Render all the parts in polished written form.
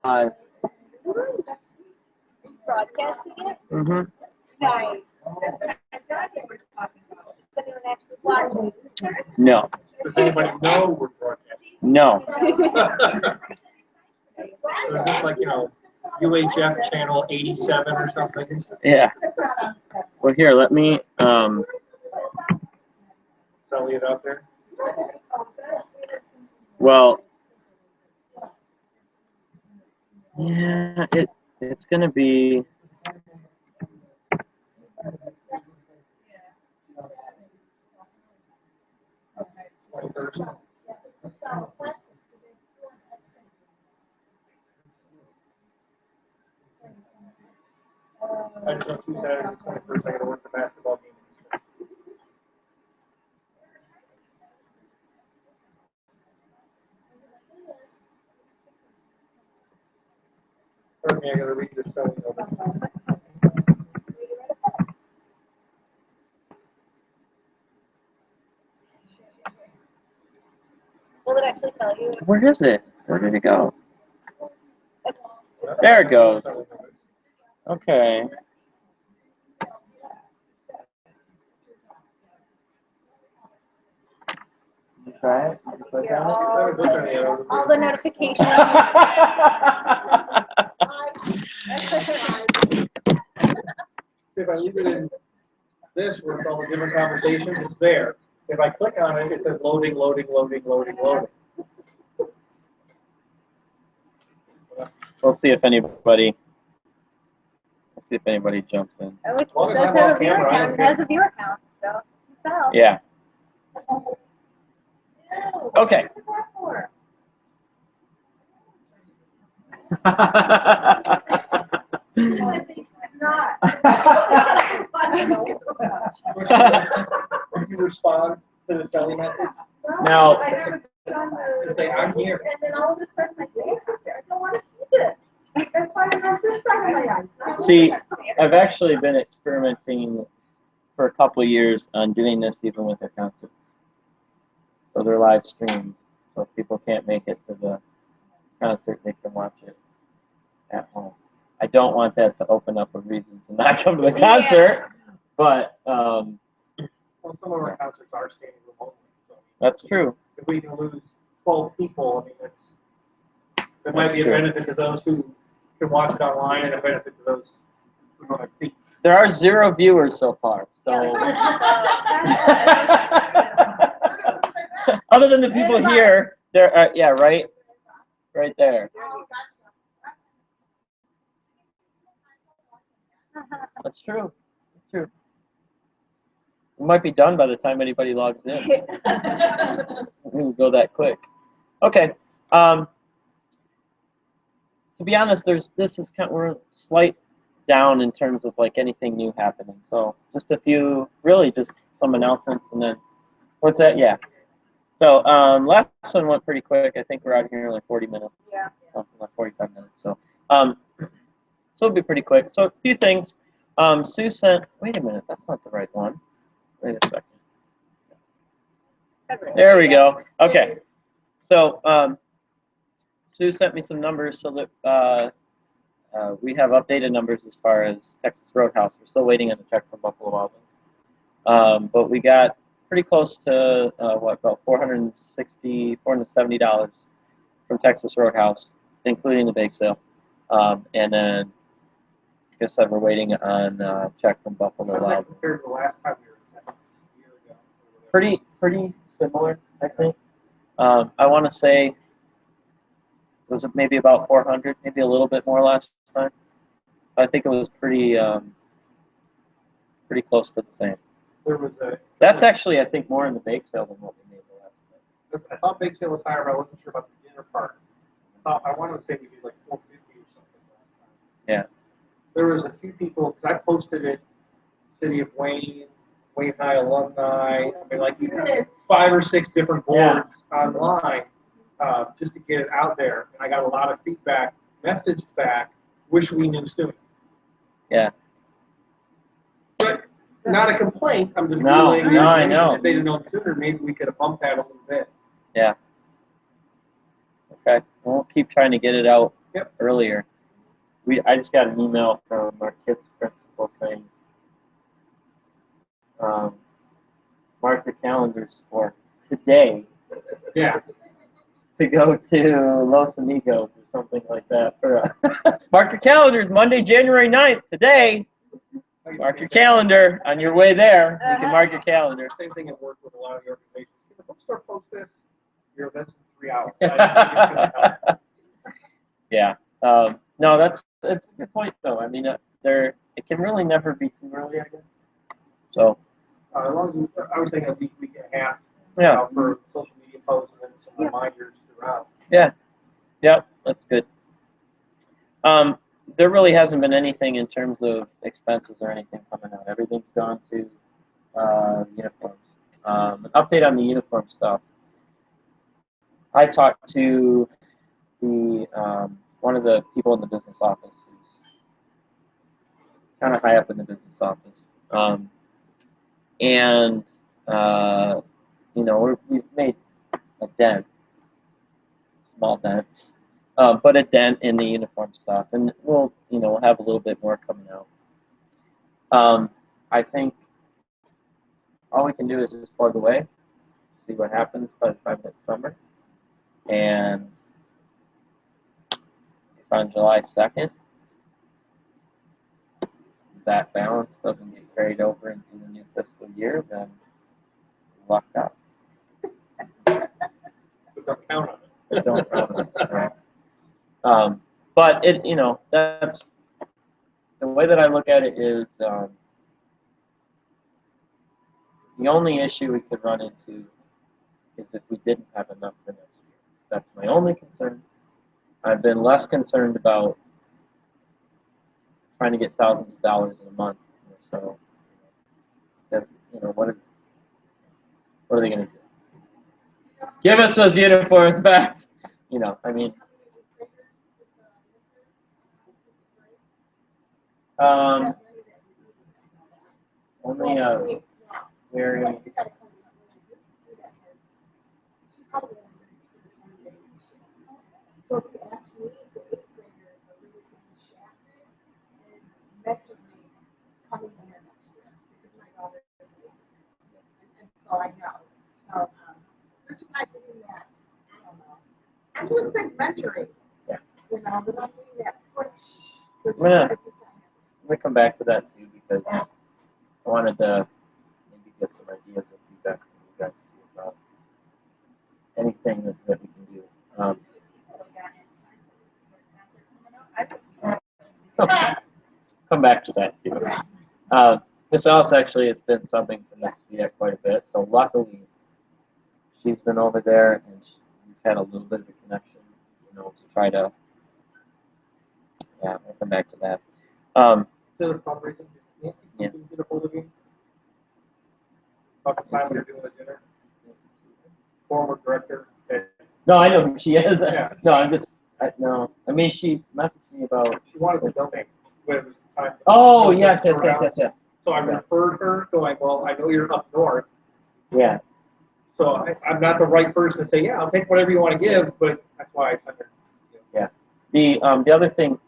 Live. Broadcasting it? Mm-hmm. Nice. Is anyone actually watching? No. Does anybody know we're broadcasting? No. So is this like, UHF channel 87 or something? Yeah. Well, here, let me, Selling it out there? well, yeah, it's going to be, I just know 2 Saturdays, 21st, I gotta work the basketball game. Pardon me, I gotta read this selling over. Will it actually tell you? where is it? Where did it go? There it goes. Okay. You try it? Did you click on All the notifications. If I leave it in this where it's all the different conversations, it's there. If I click on it, it says loading, loading, loading, loading, loading. We'll see if anybody jumps in. Oh, it Well, does if I'm have on a viewer camera, I count. It don't has a viewer count, so you tell. Yeah. Okay. Would you respond to the selling message Now, and say, I'm here? And then all of a sudden, I say, I don't want to see this. That's why I have this side of my eyes. see, I've actually been experimenting for a couple of years on doing this even with their concerts. So they're live streamed, so if people can't make it to the concert, they can watch it at home. I don't want that to open up a reason to not come to the concert, but Well, some of our concerts are standing remotely. So that's true. if we can lose 12 people, I mean, that might That's be a true. benefit to those who can watch it online and a benefit to those who don't have seats. There are 0 viewers so far, so other than the people here, there are, yeah, right there. That's true. That's true. We might be done by the time anybody logs in. We'll go that quick. Okay. To be honest, we're slight down in terms of like anything new happening. So just a few, really just some announcements, and then what's that? Yeah. So last one went pretty quick. I think we're out here in like 40 minutes. Yeah. Something like 45 minutes. So it'll be pretty quick. So a few things. Sue sent. Wait a minute. That's not the right one. Wait a second. There we go. Okay. So Sue sent me some numbers so that we have updated numbers as far as Texas Roadhouse. We're still waiting on the check from Buffalo Wild Wings. But we got pretty close to, about $470 from Texas Roadhouse, including the bake sale. And then, like I said, we're waiting on a check from Buffalo Wild Wings. Compared to the last time we were in town, a year ago. or whatever. Pretty similar, I think. I want to say, was it maybe about 400, maybe a little bit more last time? I think it was pretty close to the same. There was a. That's actually, I think, more in the bake sale than what we made the last time. I thought bake sale was higher, but I wasn't sure about the dinner part. I wanted to say we did like 450 or something last time. Yeah. There was a few people, because I posted it, City of Wayne High alumni, I mean, like 5 or 6 different boards online, just to get it out there. And I got a lot of feedback, message back, wish we knew sooner. Yeah. But not a complaint, I'm just No, relaying the no, I information. know. If they didn't know sooner, maybe we could have bumped that a little bit. Yeah. Okay. We'll keep trying to get it out Yep. earlier. I just got an email from our kids' principal saying, mark your calendars for today Yeah. to go to Los Amigos or something like that. Mark your calendars, Monday, January 9th, today. Mark your calendar on your way there. You can mark your calendar. Same thing at work with a lot of the organizations. Can the bookstore post this? Your event's in 3 hours. I think it's gonna help. Yeah. No, that's a good point though. I mean, it can really never be too early, I guess. So. As long as I was thinking a week and a half. Yeah. For social media posts and then some reminders throughout. Yeah. Yep. That's good. There really hasn't been anything in terms of expenses or anything coming out. Everything's gone to uniforms. An update on the uniform stuff. I talked to the one of the people in the business office who's kind of high up in the business office, and we've made a dent, small dent. Put a dent in the uniform stuff, and we'll have a little bit more coming out. I think all we can do is just plug away, see what happens by the time it's summer, and if on July 2nd that balance doesn't get carried over into the new fiscal year, then we're lucked out. But don't count on it. Don't count on it, right? But that's the way that I look at it is the only issue we could run into is if we didn't have enough for next year. That's my only concern. I've been less concerned about trying to get thousands of dollars in a month or so. That's, what are they going to do? Give us those uniforms back. I mean, only very. So if you ask me, the 8th graders are really being shafted and mentoring coming here next year because my daughter is 8th grade. And so I know. So they're just not getting that, I don't know. I'm just like mentoring. Yeah. They're not getting that push. I'm gonna come back to that too because I wanted to maybe get some ideas or feedback from you guys about anything that we can do. Come back to that too. Miss Alice actually has been subbing for Miss Cia quite a bit, so luckily she's been over there and we've had a little bit of a connection, to try to. Yeah, I'll come back to that. The fundraising, Nancy, Yeah. can you get a hold of you? About the time we were doing the dinner. Former director. Okay. No, I know who she is. Yeah. No, no. I mean, she messaged me about. She wanted to donate when it was time. Oh, to yes. So I referred her, going, well, I know you're up north, Yeah. so I'm not the right person to say, yeah, I'll take whatever you want to give, but that's why I sent her. Yeah. The other thing,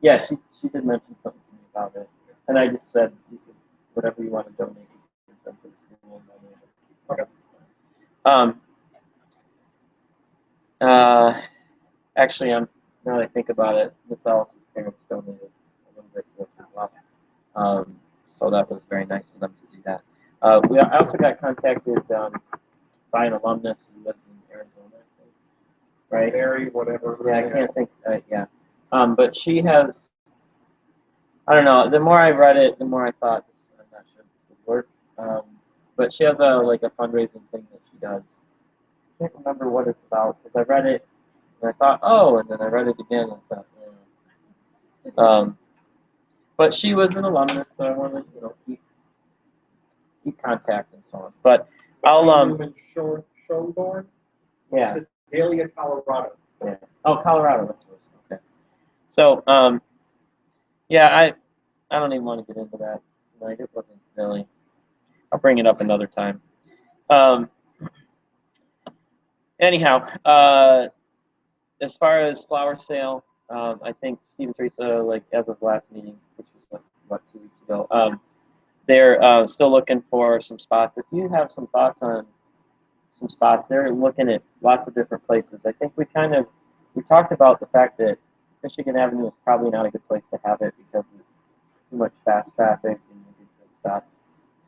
yeah, she did mention something to me about it, and I just said, whatever you want to donate, you can send to the school. Okay. Actually, now that I think about it, Miss Alice's parents donated a little bit to us as well. So that was very nice of them to do that. I also got contacted by an alumnus who lives in Arizona, I think, right? Mary, whatever. Yeah, I can't think. Yeah. But she has. I don't know. The more I read it, the more I thought, I'm not sure if this would work. But she has a fundraising thing that she does. I can't remember what it's about because I read it and I thought, oh, and then I read it again and I thought, yeah. But she was an alumnus, so I want to, keep contact and so on. But I'll Schoenborn, yeah. Sedalia, Colorado. Yeah. Oh, Colorado. That's what it was. Okay. So yeah, I don't even want to get into that. Like, it wasn't really. I'll bring it up another time. Anyhow, as far as flower sale, I think Steve and Teresa, like as of last meeting, which was like what 2 weeks ago, they're still looking for some spots. If you have some thoughts on some spots, they're looking at lots of different places. I think we talked about the fact that Michigan Avenue is probably not a good place to have it because of too much fast traffic and stuff.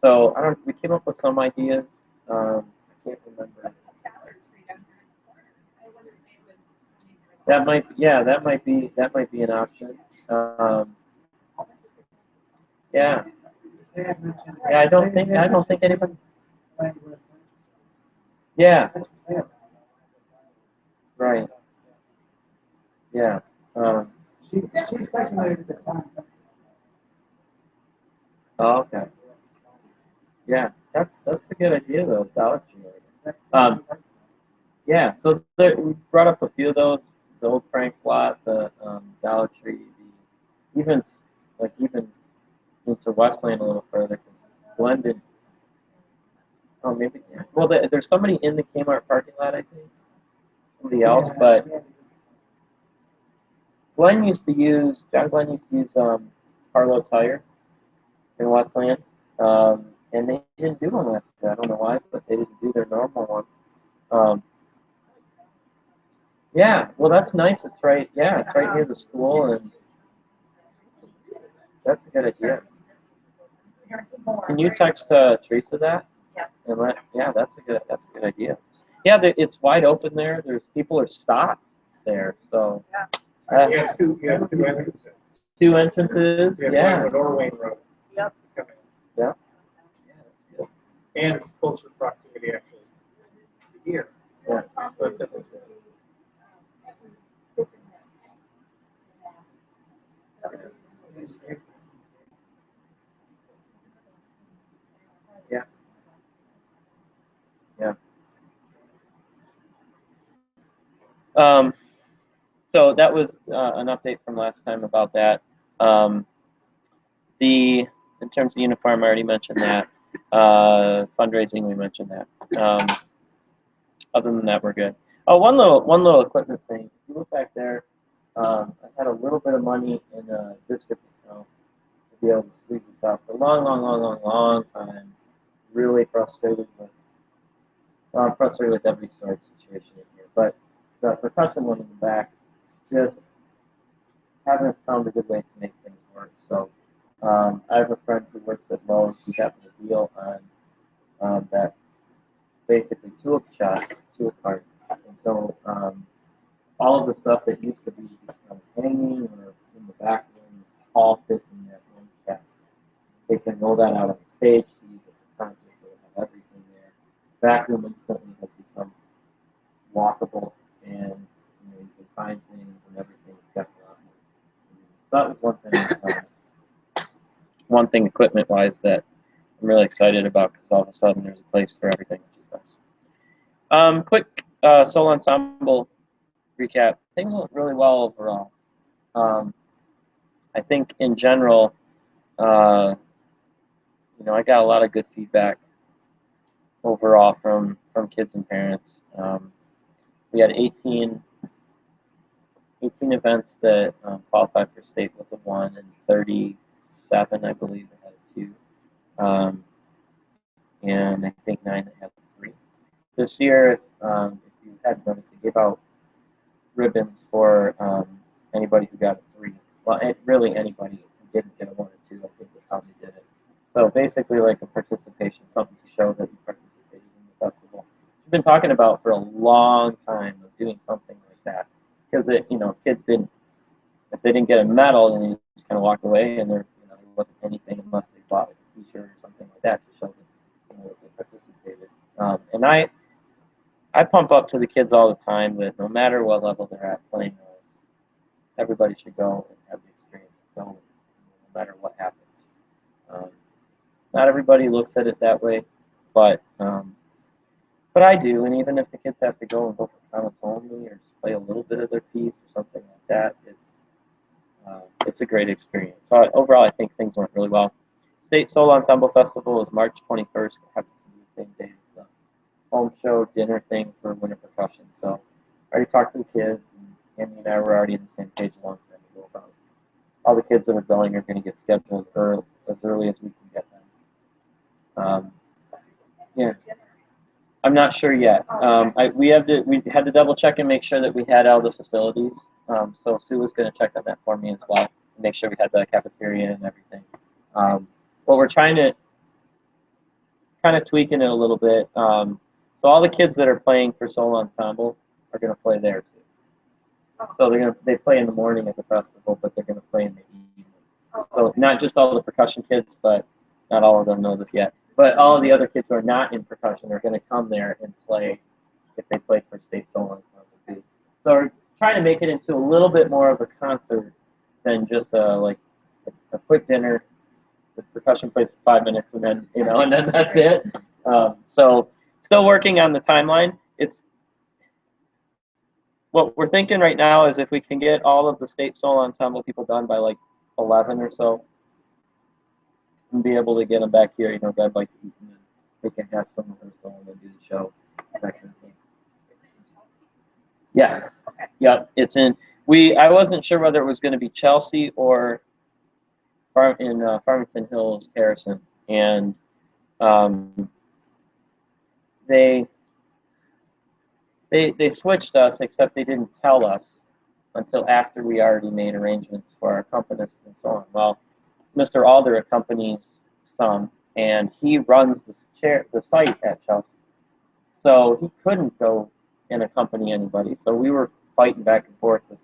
So we came up with some ideas. I can't remember. That might be an option. Yeah, I don't think anybody. Yeah, right. Yeah. She's speculated the time. Oh, okay. Yeah, that's a good idea though, Dollar Tree. Yeah. So we brought up a few of those: the old Frank lot, the Dollar Tree, even into Westland a little further, because Glendon. Oh, maybe. Yeah. Well, there's somebody in the Kmart parking lot, I think. Somebody else, but John Glenn used to use Harlow Tire in Westland, and they didn't do one last year. I don't know why, but they didn't do their normal one. Yeah, well, that's nice. It's right. Yeah, it's right near the school, and that's a good idea. Can you text Teresa that? Yeah. And that's a good idea. Yeah, it's wide open there. People are stopped there, so. You have two entrances. Two entrances. Yeah. One on Wayne Road. Yep. Yeah. Yeah, that's good. And closer proximity actually to here. Yeah. So it's definitely good. Yeah. Yeah. So that was an update from last time about that. In terms of uniform, I already mentioned that. Fundraising, we mentioned that. Other than that, we're good. Oh, one little equipment thing. If you look back there, I had a little bit of money in a district account to be able to squeeze this out for a long time. Really frustrated with every sort of situation in here. But the percussion one in the back, just haven't found a good way to make things work. So I have a friend who works at Lowe's who happened to deal on that basically tool shop, tool cart. And so all of the stuff that used to be just kind of hanging or in the back room all fits in that one chest. They can roll that out on the stage to use it for concerts, so they have everything there. Back room instantly has become walkable, and you can find things and everything's gotten a lot more. So that was one thing equipment-wise that I'm really excited about, because all of a sudden there's a place for everything, which is nice. Quick solo ensemble recap. Things went really well overall. I think in general, I got a lot of good feedback overall from kids and parents. We had 18 events that qualified for state with a 1, and 37, I believe, that had a 2. And I think 9 that had a 3. This year, if you hadn't noticed, they gave out ribbons for anybody who got a 3. Well, really anybody who didn't get a 1 or 2, I think that's how they did it. So basically like a participation, something to show that you participated in the festival. We've been talking about for a long time of doing something like that. Because kids if they didn't get a medal, then they just kind of walk away, and there wasn't anything unless they bought like a T-shirt or something like that to show that they participated. And I pump up to the kids all the time that no matter what level they're at playing those, everybody should go and have the experience of going, no matter what happens. Not everybody looks at it that way, but I do. And even if the kids have to go and go for comments only, or just play a little bit of their piece or something like that, it's a great experience. So overall, I think things went really well. State Solo Ensemble Festival is March 21st. It happens to be the same day as the home show dinner thing for Winter Percussion. So I already talked to the kids, and Andy and I were already on the same page a long time ago about all the kids that are going are going to get scheduled as early as we can get them. Yeah. I'm not sure yet. We had to double check and make sure that we had all the facilities. So Sue was going to check on that for me as well, and make sure we had the cafeteria and everything. But we're trying to kind of tweaking it a little bit. So all the kids that are playing for Soul Ensemble are going to play there too. So they play in the morning at the festival, but they're going to play in the evening. So not just all the percussion kids, but not all of them know this yet. But all of the other kids who are not in percussion are going to come there and play if they play for State Soul Ensemble too. So we're trying to make it into a little bit more of a concert than just a quick dinner. The percussion plays for 5 minutes and then and then that's it. So still working on the timeline. It's what we're thinking right now is if we can get all of the State Soul Ensemble people done by like 11 or so, and be able to get them back here, grab like to eat, and then they can have some rehearsal and then do the show, that kind of thing. Yeah. Yep. It's in. I wasn't sure whether it was going to be Chelsea or Farmington Hills, Harrison, and they switched us, except they didn't tell us until after we already made arrangements for our accompanist and so on. Well, Mr. Alder accompanies some, and he runs the site at Chelsea, so he couldn't go and accompany anybody. So we were fighting back and forth with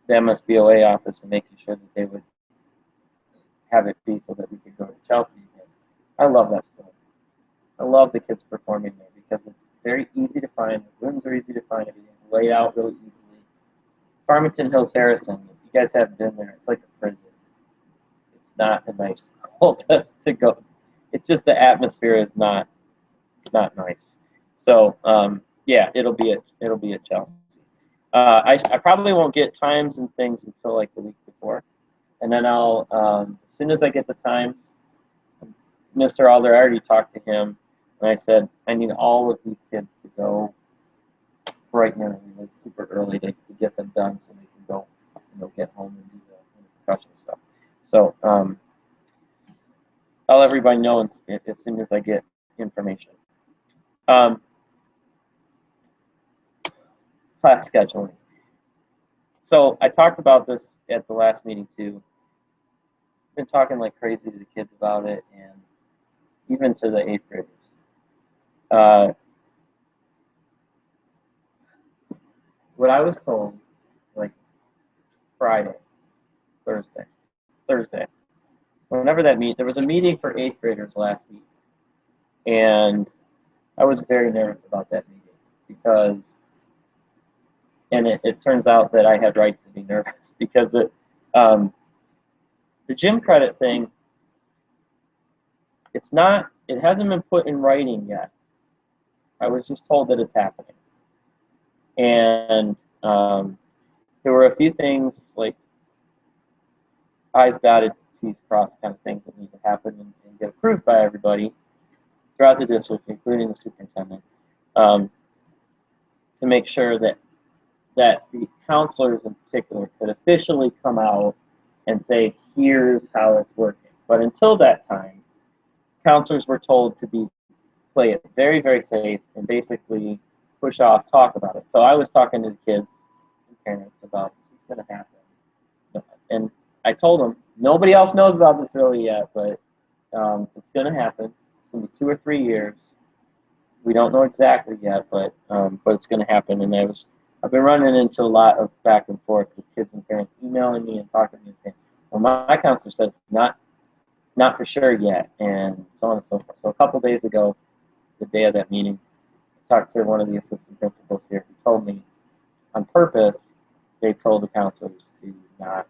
the MSBOA office and making sure that they would have it be so that we could go to Chelsea again. I love that school. I love the kids performing there because it's very easy to find. The rooms are easy to find. Everything's laid out really easily. Farmington Hills, Harrison, if you guys haven't been there, it's like a prison. It's not a nice school to go. It's just the atmosphere is not nice. So yeah, it'll be at Chelsea. I probably won't get times and things until like the week before, and then I'll as soon as I get the times, Mr. Alder, I already talked to him, and I said I need all of these kids to go bright and early, like super early, to get them done so they can go, get home and do the percussion stuff. So I'll let everybody know as soon as I get information. Class scheduling. So I talked about this at the last meeting too. I've been talking like crazy to the kids about it, and even to the 8th graders. What I was told, like Friday, Thursday, whenever that there was a meeting for 8th graders last week, and I was very nervous about that meeting because, and it turns out that I had right to be nervous because the gym credit thing, it hasn't been put in writing yet. I was just told that it's happening. And there were a few things like I's dotted, T's crossed kind of things that need to happen and get approved by everybody throughout the district, including the superintendent, to make sure that the counselors in particular could officially come out and say, here's how it's working. But until that time, counselors were told to play it very, very safe and basically push off, talk about it. So I was talking to the kids and parents about this is going to happen. And I told them, nobody else knows about this really yet, but it's going to happen. It's going to be 2 or 3 years. We don't know exactly yet, but it's going to happen. And I've been running into a lot of back and forth with kids and parents emailing me and talking to me and saying, well, my counselor said it's not for sure yet, and so on and so forth. So a couple days ago, the day of that meeting, I talked to one of the assistant principals here who told me on purpose they told the counselors to not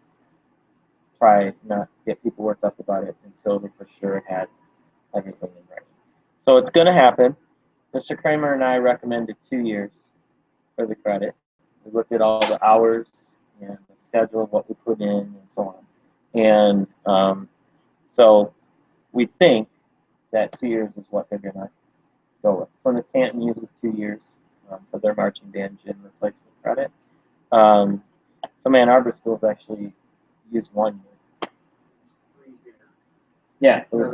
get people worked up about it until they for sure had everything in writing. So it's going to happen. Mr. Kramer and I recommended 2 years for the credit. We looked at all the hours and the schedule of what we put in and so on. And so we think that 2 years is what they're going to go with. Plymouth Canton uses 2 years for their marching band gym replacement credit. Some Ann Arbor schools actually use 1 year. 3 years. Yeah, it was,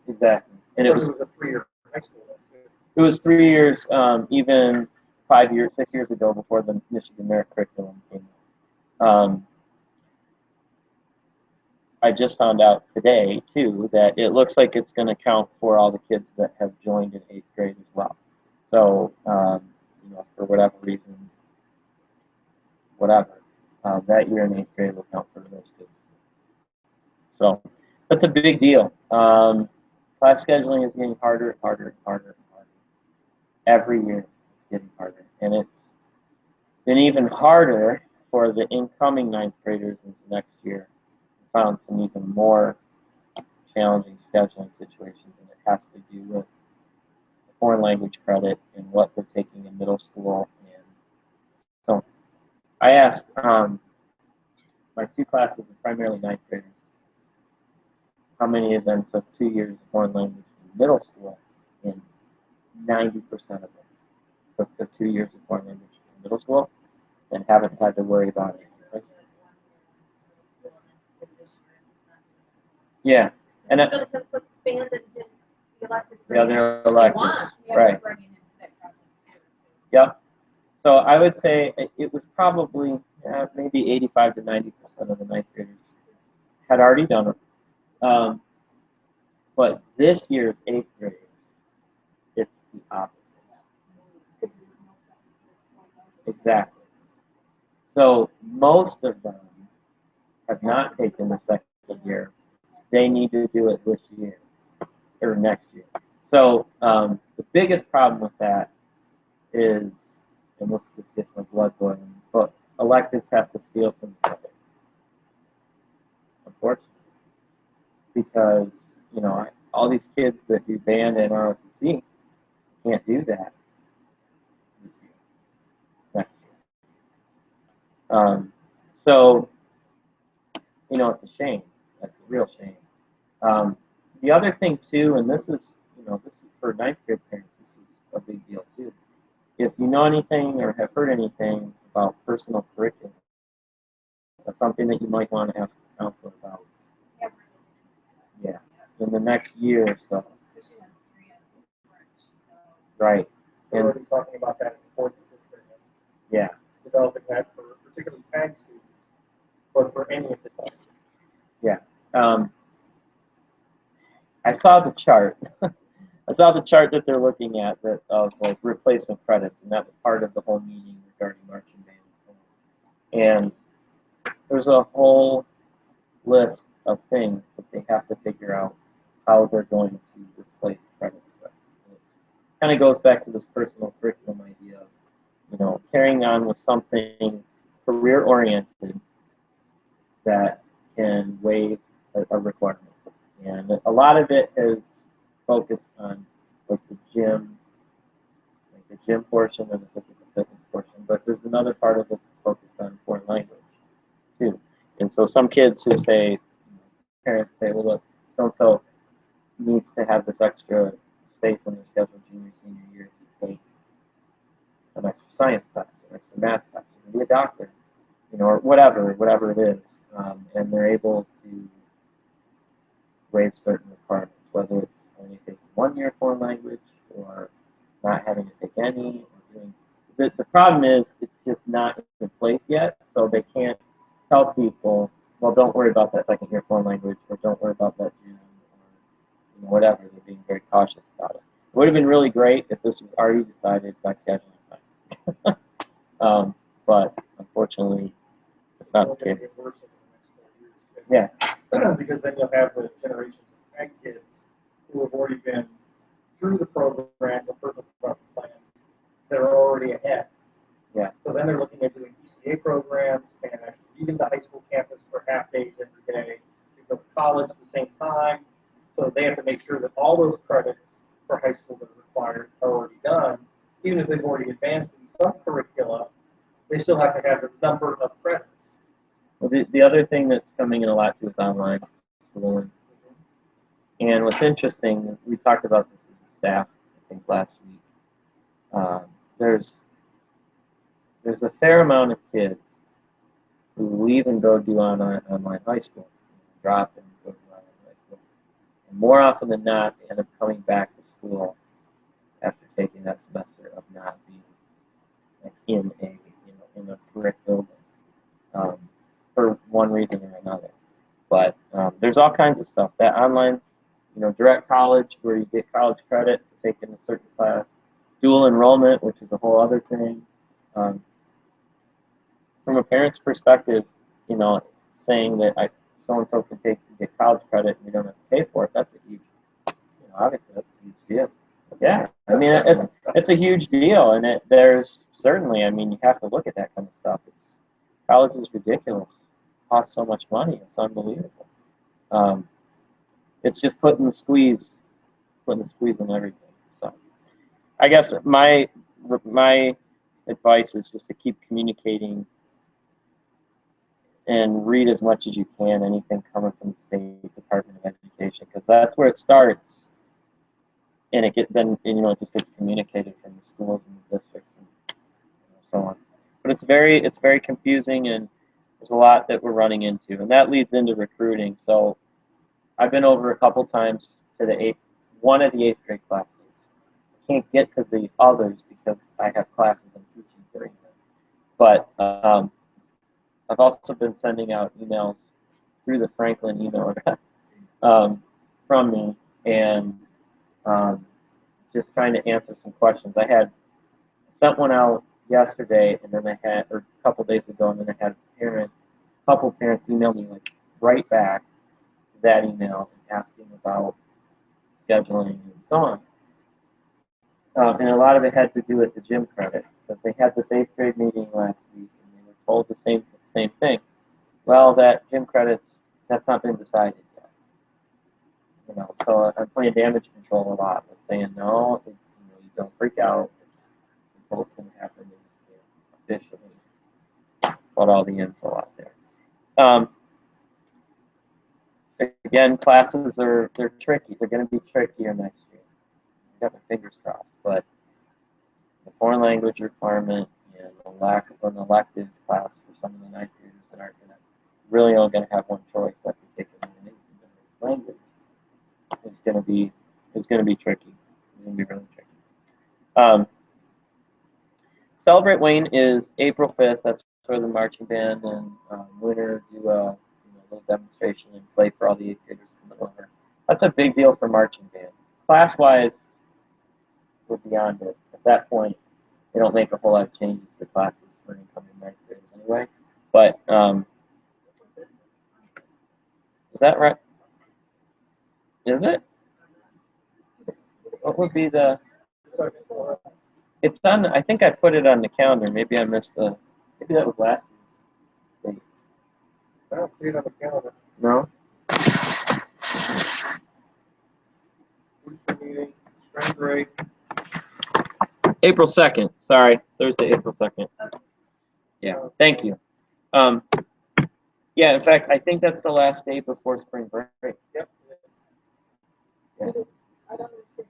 exactly. And it was a 3-year high school. Then, too. It was 3 years, even 5 years, 6 years ago before the Michigan Merit Curriculum came out. I just found out today, too, that it looks like it's going to count for all the kids that have joined in 8th grade as well. So, for whatever reason, that year in 8th grade will count for those kids. So, that's a big deal. Class scheduling is getting harder and harder and harder and harder. Every year it's getting harder. And it's been even harder for the incoming 9th graders into next year. We found some even more challenging scheduling situations, and it has to do with the foreign language credit and what they're taking in middle school. And so I asked my 2 classes of primarily 9th graders, how many of them took 2 years of foreign language in middle school, and 90% of them took the 2 years of foreign language in middle school and haven't had to worry about it. Yeah, and He's gonna put band in his elective. the other electives, Yeah, right? we're bringing into that process too. Yep. So I would say it was probably maybe 85 to 90% of the 9th graders had already done it. But this year's 8th graders, it's the opposite. Exactly. So most of them have not taken the second year. They need to do it this year or next year. So the biggest problem with that is, and this just gets my blood boiling, but electives have to steal from each other, unfortunately, because all these kids that do band and ROTC can't do that this year, next year. So it's a shame. That's a real shame. The other thing too, and this is for 9th grade parents, this is a big deal too. If you know anything or have heard anything about personal curriculum, that's something that you might want to ask the counselor about. Yeah, in the next year or so. Right. We're already talking about that in the 4th and 5th grade. Yeah. Developing that for particularly tag students, but for any of the classes. Yeah. I saw the chart. I saw the chart that they're looking at of like replacement credits, and that was part of the whole meeting regarding marching band. And there's a whole list of things that they have to figure out how they're going to replace credits with. It kind of goes back to this personal curriculum idea of, carrying on with something career-oriented that can waive a requirement. And a lot of it is focused on like the gym portion and the physical fitness portion, but there's another part of it that's focused on foreign language too. And so some kids who say, parents say, well, look, so-and-so needs to have this extra space in their schedule junior, senior year to take an extra science class or extra math class or be a doctor, or whatever it is, and they're able to waive certain requirements, whether it's only taking 1 year foreign language or not having to take any. Or doing the problem is it's just not in place yet, so they can't tell people, well, don't worry about that second year foreign language, or don't worry about that gym, or whatever. They're being very cautious about it. It would have been really great if this was already decided by scheduling time. But unfortunately, it's not the case. Yeah. Because then you'll have the generations of tag kids who have already been through the program, the personal development plans, that are already ahead. Yeah. So then they're looking at doing ECA programs and actually leaving the high school campus for half days every day to go to college at the same time. So they have to make sure that all those credits for high school that are required are already done. Even if they've already advanced in some curricula, they still have to have the number of credits. Well, the other thing that's coming in a lot too is online schooling. And what's interesting, we talked about this as a staff, I think, last week. There's there's a fair amount of kids who leave and go do online high school, drop and go to online high school. And more often than not, they end up coming back to school after taking that semester of not being like in a correct building for one reason or another. But there's all kinds of stuff. That online, direct college where you get college credit for taking a certain class, dual enrollment, which is a whole other thing. From a parent's perspective, saying that so-and-so can get college credit and we don't have to pay for it, that's a huge, obviously that's a huge deal. Yeah, I mean, it's a huge deal, and there's certainly, I mean, you have to look at that kind of stuff. College is ridiculous. It costs so much money. It's unbelievable. It's just putting the squeeze in everything. So I guess my advice is just to keep communicating and read as much as you can, anything coming from the State Department of Education, because that's where it starts. And it just gets communicated from the schools and the districts and so on. But it's very confusing, and there's a lot that we're running into, and that leads into recruiting. So I've been over a couple times to one of the 8th grade classes. I can't get to the others because I have classes I'm teaching during them. But I've also been sending out emails through the Franklin email address from me, and just trying to answer some questions. I sent one out yesterday, and then a couple days ago, and then I had a couple parents email me like right back that email and asking about scheduling and so on. And a lot of it had to do with the gym credit, because they had this 8th grade meeting last week, and they were told the same thing. Well, that gym that's not been decided yet. So I'm playing damage control a lot with saying, no, you don't freak out. It's what's going to happen is officially put all the info out there. Again, classes they're tricky. They're going to be trickier next year. I got my fingers crossed, but the foreign language requirement and the lack of an elective class for some of the 9th graders that aren't really only going to have one choice, like taking an English language, is going to be tricky. It's going to be really tricky. Celebrate Wayne is April 5th. That's where the marching band and Winter do a little demonstration and play for all the 8th graders coming over. That's a big deal for marching band. Class-wise, we're beyond it. At that point, they don't make a whole lot of changes to classes for incoming 9th graders anyway. But is that right? Is it? What would be the? It's on. I think I put it on the calendar. Maybe I missed the. Maybe that was last year's date. I don't see it on the calendar. No. Booster meeting, spring break. April 2nd. Sorry, Thursday, April 2nd. Yeah. Thank you. Yeah. In fact, I think that's the last day before spring break. Yep. Yeah. I don't understand.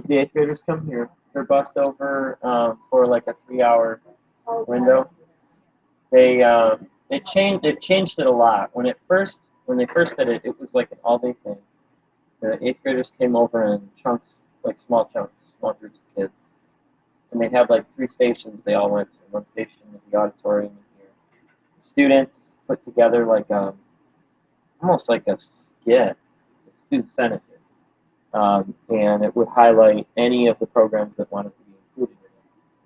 The 8th graders come here. They're bussed over for like a 3-hour window. It changed it a lot. When they first did it, it was like an all-day thing. The 8th graders came over in chunks, like small chunks, small groups of kids, and they had like 3 stations they all went to. One station was the auditorium here. The students put together like almost like a skit, the student senate did. And it would highlight any of the programs that wanted to be included in it.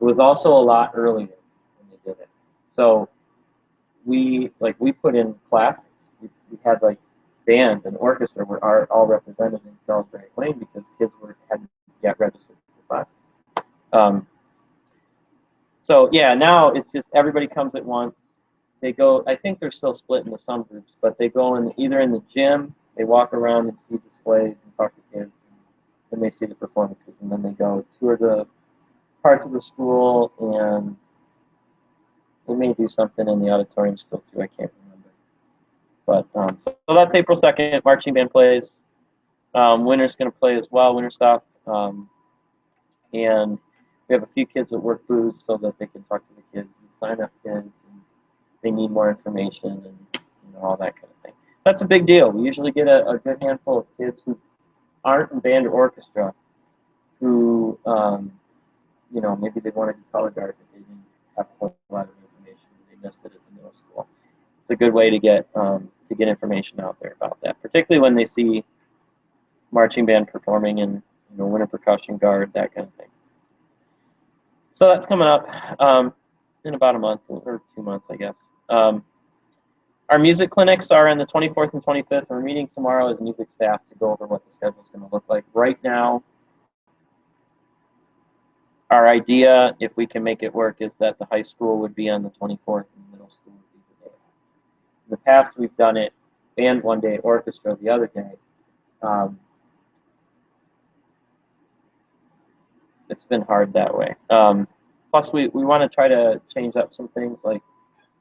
It was also a lot earlier when they did it. So we put in classes. We had like band and orchestra were all represented in Celebrate Wayne because kids hadn't yet registered for classes. So yeah, now it's just everybody comes at once. They go. I think they're still split into some groups, but they go either in the gym. They walk around and see displays and talk to kids. Then they see the performances, and then they go tour the parts of the school, and they may do something in the auditorium still too. I can't remember. But so that's April 2nd. Marching band plays. Winter's going to play as well. Winter stuff. And We have a few kids that work booths so that they can talk to the kids and sign up kids, and they need more information and all that kind of thing. That's a big deal. We usually get a good handful of kids who aren't in band or orchestra, who maybe they wanted to color guard, but they didn't have a whole lot of information. They missed it at the middle school. It's a good way to get information out there about that, particularly when they see marching band performing in winter percussion guard, that kind of thing. So that's coming up in about a month or 2 months, I guess. Our music clinics are on the 24th and 25th. We're meeting tomorrow as music staff to go over what the schedule is going to look like. Right now, our idea, if we can make it work, is that the high school would be on the 24th and the middle school would be the day. In the past, we've done it band one day, orchestra the other day. It's been hard that way. Plus, we want to try to change up some things. Like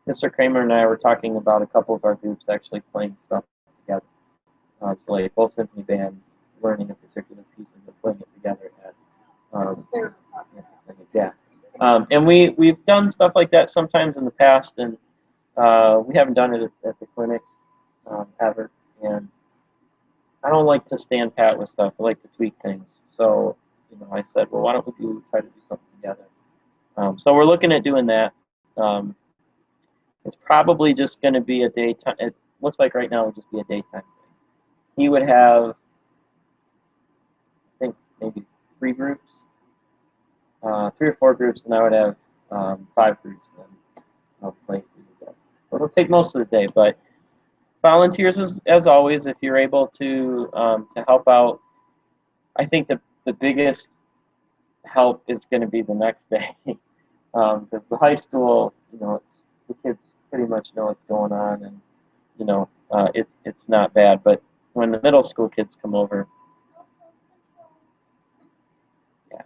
Mr. Kramer and I were talking about a couple of our groups actually playing stuff together. So like both symphony bands learning a particular piece and playing it together. And we've done stuff like that sometimes in the past, and we haven't done it at the clinic ever. And I don't like to stand pat with stuff. I like to tweak things. So I said, well, why don't we try to do something together? So we're looking at doing that. It's probably just going to be a daytime. It looks like right now it would just be a daytime thing. He would have, I think, maybe 3 groups, 3 or 4 groups, and I would have 5 groups then playing through the day. So it'll take most of the day, but volunteers, as always, if you're able to help out. I think the biggest help is going to be the next day, because the high school, the kids pretty much know what's going on, and it's not bad. But when the middle school kids come over, yeah,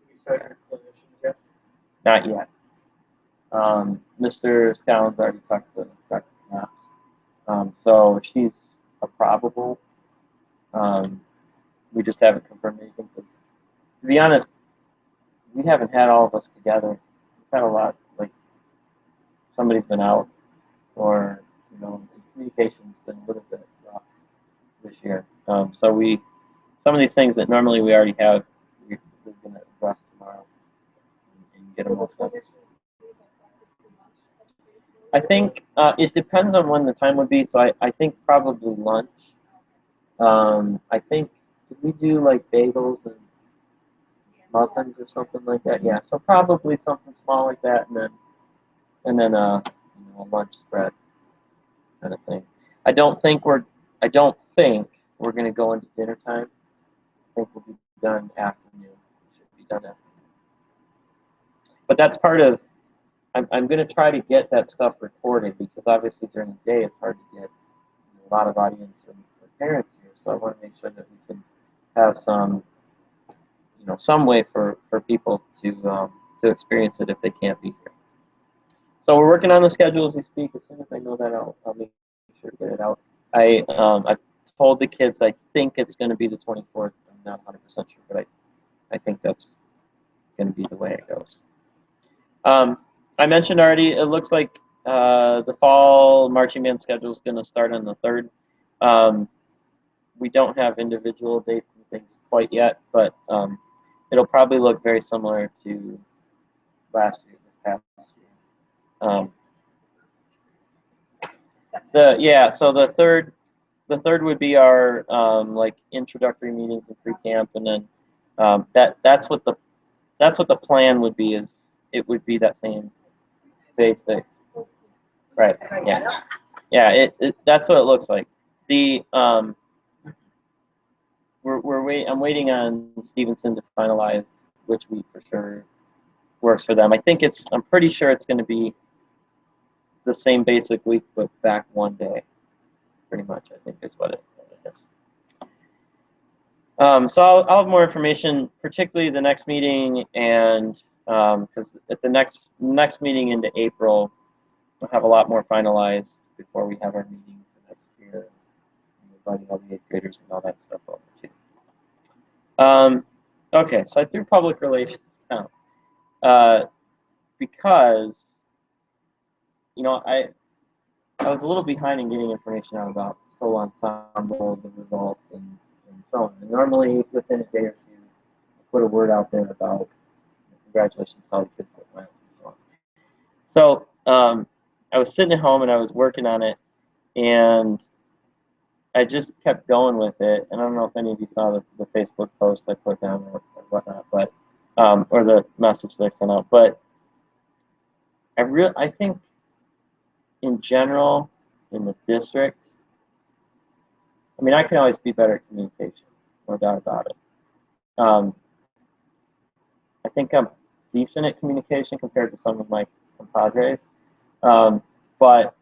You said your clinician yet? not yet. Mr. Scallon's already talked to Dr. Knox, so she's a probable. We just haven't confirmed anything. To be honest, we haven't had all of us together. We've had a lot, like somebody's been out, or the communication's been a little bit rough this year. So some of these things that normally we already have, we're going to address tomorrow and get them all done. I think it depends on when the time would be. So I think probably lunch. I think, did we do like bagels and muffins or something like that? Yeah, so probably something small like that, and then a lunch spread kind of thing. I don't think we're going to go into dinner time. I think we'll be done afternoon. Should be done afternoon. But that's part of. I'm going to try to get that stuff recorded, because obviously during the day it's hard to get a lot of audience and parents here. So I want to make sure that we can have some way for people to experience it if they can't be here. So we're working on the schedule as we speak. As soon as I know that, I'll make sure to get it out. I told the kids I think it's going to be the 24th. I'm not 100% sure, but I think that's going to be the way it goes. I mentioned already, it looks like the fall marching band schedule is going to start on the 3rd. We don't have individual dates and things quite yet, but it'll probably look very similar to last year, this past year. So the third would be our like introductory meetings and pre-camp, and then that's what the plan would be. Is it would be that same basic, right? Yeah. That's what it looks like. I'm waiting on Stevenson to finalize which week for sure works for them. I'm pretty sure it's going to be the same basic week, but back one day, pretty much. I think is what it is. So I'll have more information, particularly the next meeting, and because at the next meeting into April, we'll have a lot more finalized before we have our meeting for next year, inviting all the 8th graders and all that stuff over too. Okay, so I threw public relations count. Because, you know, I was a little behind in getting information out about solo ensemble, the results, and so on. And normally, within a day or two, I put a word out there about congratulations to all the kids that went, and so on. So I was sitting at home and I was working on it, and I just kept going with it. And I don't know if any of you saw the Facebook post I put down or whatnot, but or the message that I sent out. But I think in general, in the district, I mean, I can always be better at communication, no doubt about it. I think I'm decent at communication compared to some of my compadres, but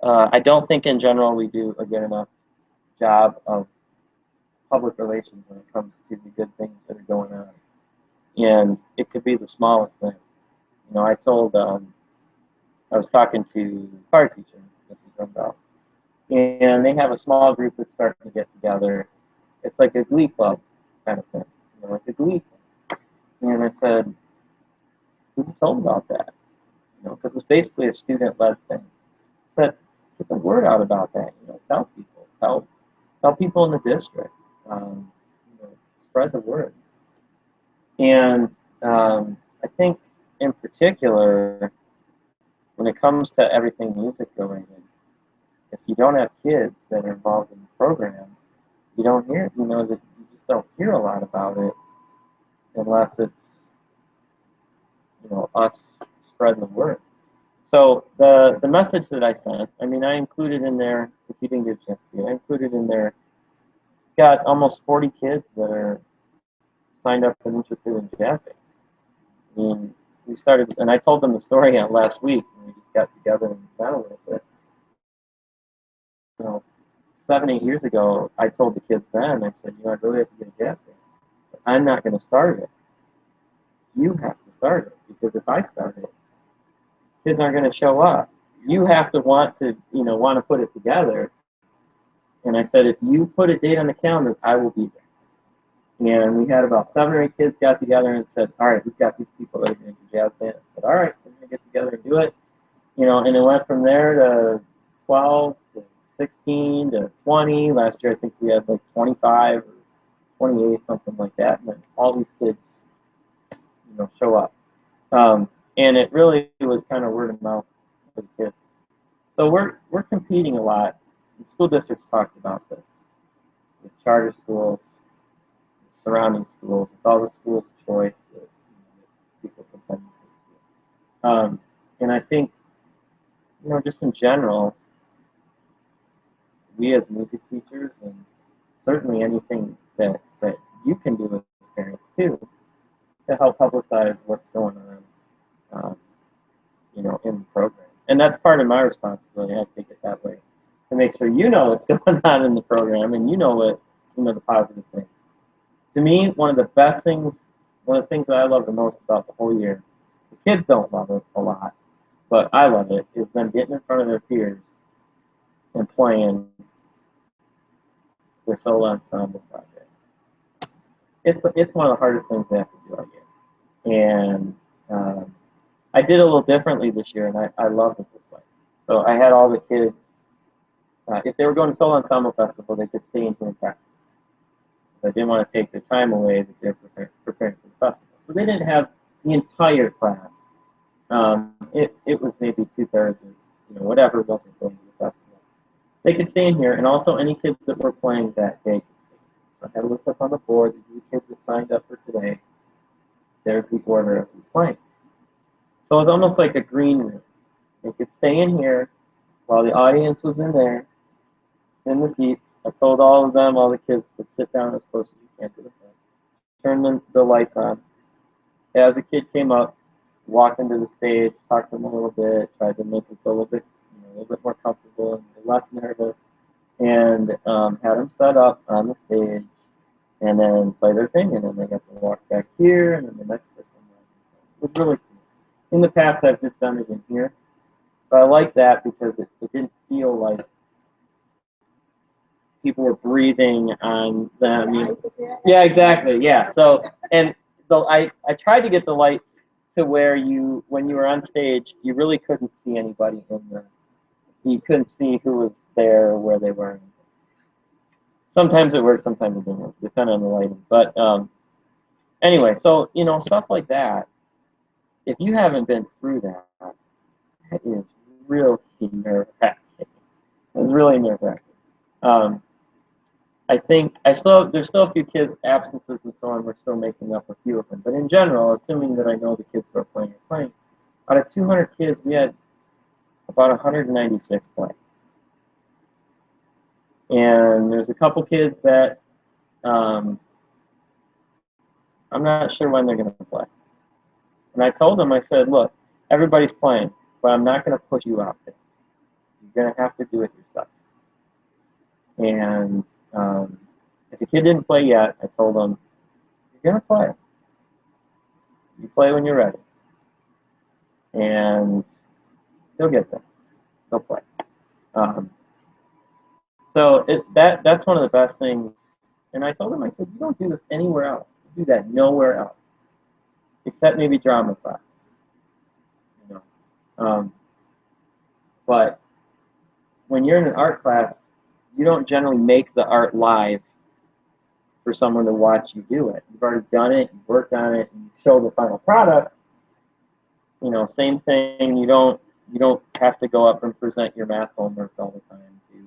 I don't think in general we do a good enough job of public relations when it comes to the good things that are going on. And it could be the smallest thing. You know, I was talking to the choir teacher, Mrs. Rumbaugh, and they have a small group that's starting to get together. It's like a glee club kind of thing, you know, like a glee club. And I said, who told about that? You know, because it's basically a student-led thing. I said, get the word out about that. You know, tell people, tell people in the district. You know, spread the word. And I think, in particular, when it comes to everything music related, if you don't have kids that are involved in the program, you don't hear, you know, that you just don't hear a lot about it unless it's, you know, us spreading the word. So the message that I sent, I mean, I included in there, if you didn't get a chance to see it, I included in there, got almost 40 kids that are signed up and interested in jazz band. I mean, we started, and I told them the story last week, and we just got together and chat a little bit. You know, 7, 8 years ago, I told the kids then, I said, you know, I really have to get a jazz band. But I'm not going to start it. You have to start it, because if I start it, kids aren't going to show up. You have to want to put it together. And I said, if you put a date on the calendar, I will be there. And we had about 7 or 8 kids got together and said, all right, we've got these people that are going to do jazz band. I said, all right, we're going to get together and do it. You know, and it went from there to 12 to 16 to 20. Last year, I think we had like 25 or 28, something like that. And then all these kids, you know, show up. And it really was kind of word of mouth for the kids. So we're competing a lot. The school districts talked about this with charter schools, surrounding schools, with all the schools of choice that, you know, that people can send kids to. And I think, you know, just in general, we as music teachers, and certainly anything that you can do as parents too, to help publicize what's going on, you know, in the program. And that's part of my responsibility. I take it that way, to make sure you know what's going on in the program and you know the positive things. To me, one of the things that I love the most about the whole year, the kids don't love it a lot, but I love it, is them getting in front of their peers and playing their solo ensemble project. It's one of the hardest things they have to do all year. And I did it a little differently this year, and I loved it this way. So I had all the kids, if they were going to Solo Ensemble Festival, they could stay in here and practice. I didn't want to take their time away that they're preparing for the festival. So they didn't have the entire class. It was maybe 2/3 or, you know, whatever wasn't going to the festival. They could stay in here, and also any kids that were playing that day could stay. So I had a list up on the board. These are the kids that signed up for today. There's the order of who's playing. So it was almost like a green room. They could stay in here while the audience was in there, in the seats. I told all the kids, to sit down as close as you can to the front. Turn the lights on. As the kid came up, walked into the stage, talked to them a little bit, tried to make them feel a little bit more comfortable and less nervous, and had them set up on the stage, and then play their thing, and then they got to walk back here, and then the next person. It was really cool. In the past, I've just done it in here, but I like that because it didn't feel like people were breathing on them. Yeah, exactly. Yeah. So, and I tried to get the lights to where when you were on stage, you really couldn't see anybody you couldn't see who was there or where they were. Sometimes it worked, sometimes it didn't work, depending on the lighting. But anyway, so stuff like that. If you haven't been through that, that is really nerve-wracking. It's really nerve-wracking. I think there's still a few kids' absences and so on. We're still making up a few of them. But in general, assuming that I know the kids who are playing, out of 200 kids, we had about 196 play. And there's a couple kids that I'm not sure when they're going to play. And I told them, I said, look, everybody's playing, but I'm not going to push you out there. You're going to have to do it yourself. And if a kid didn't play yet, I told them, you're going to play. You play when you're ready. And you'll get there. They'll play. So that's one of the best things. And I told them, I said, you don't do this anywhere else. You do that nowhere else, except maybe drama class. But when you're in an art class, you don't generally make the art live for someone to watch you do it. You've already done it, you've worked on it, and you show the final product. Same thing. You don't have to go up and present your math homework all the time to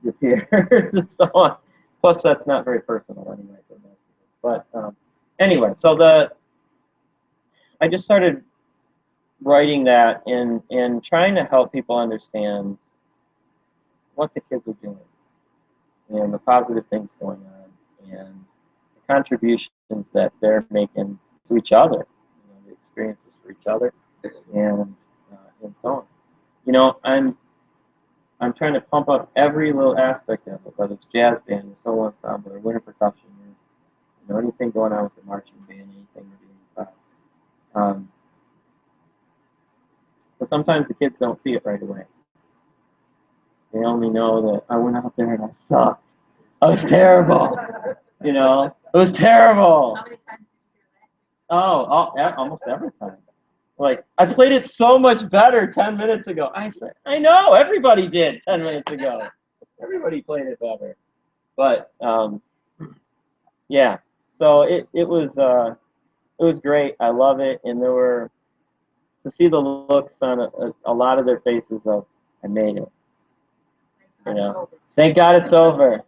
your peers and so on. Plus, that's not very personal anyway for most of it. But anyway, so I just started writing that and trying to help people understand what the kids are doing and the positive things going on and the contributions that they're making to each other, the experiences for each other, and so on. I'm trying to pump up every little aspect of it, whether it's jazz band or solo ensemble or winter percussion or anything going on with the marching band, anything we're doing in class. But sometimes the kids don't see it right away. They only know that I went out there and I sucked. I was terrible. It was terrible. How many times did you hear that? Almost every time. Like, I played it so much better 10 minutes ago. I said, I know, everybody did 10 minutes ago. Everybody played it better. But, yeah, so it was great. I love it. And to see the looks on a lot of their faces of, I made it. Thank God it's over.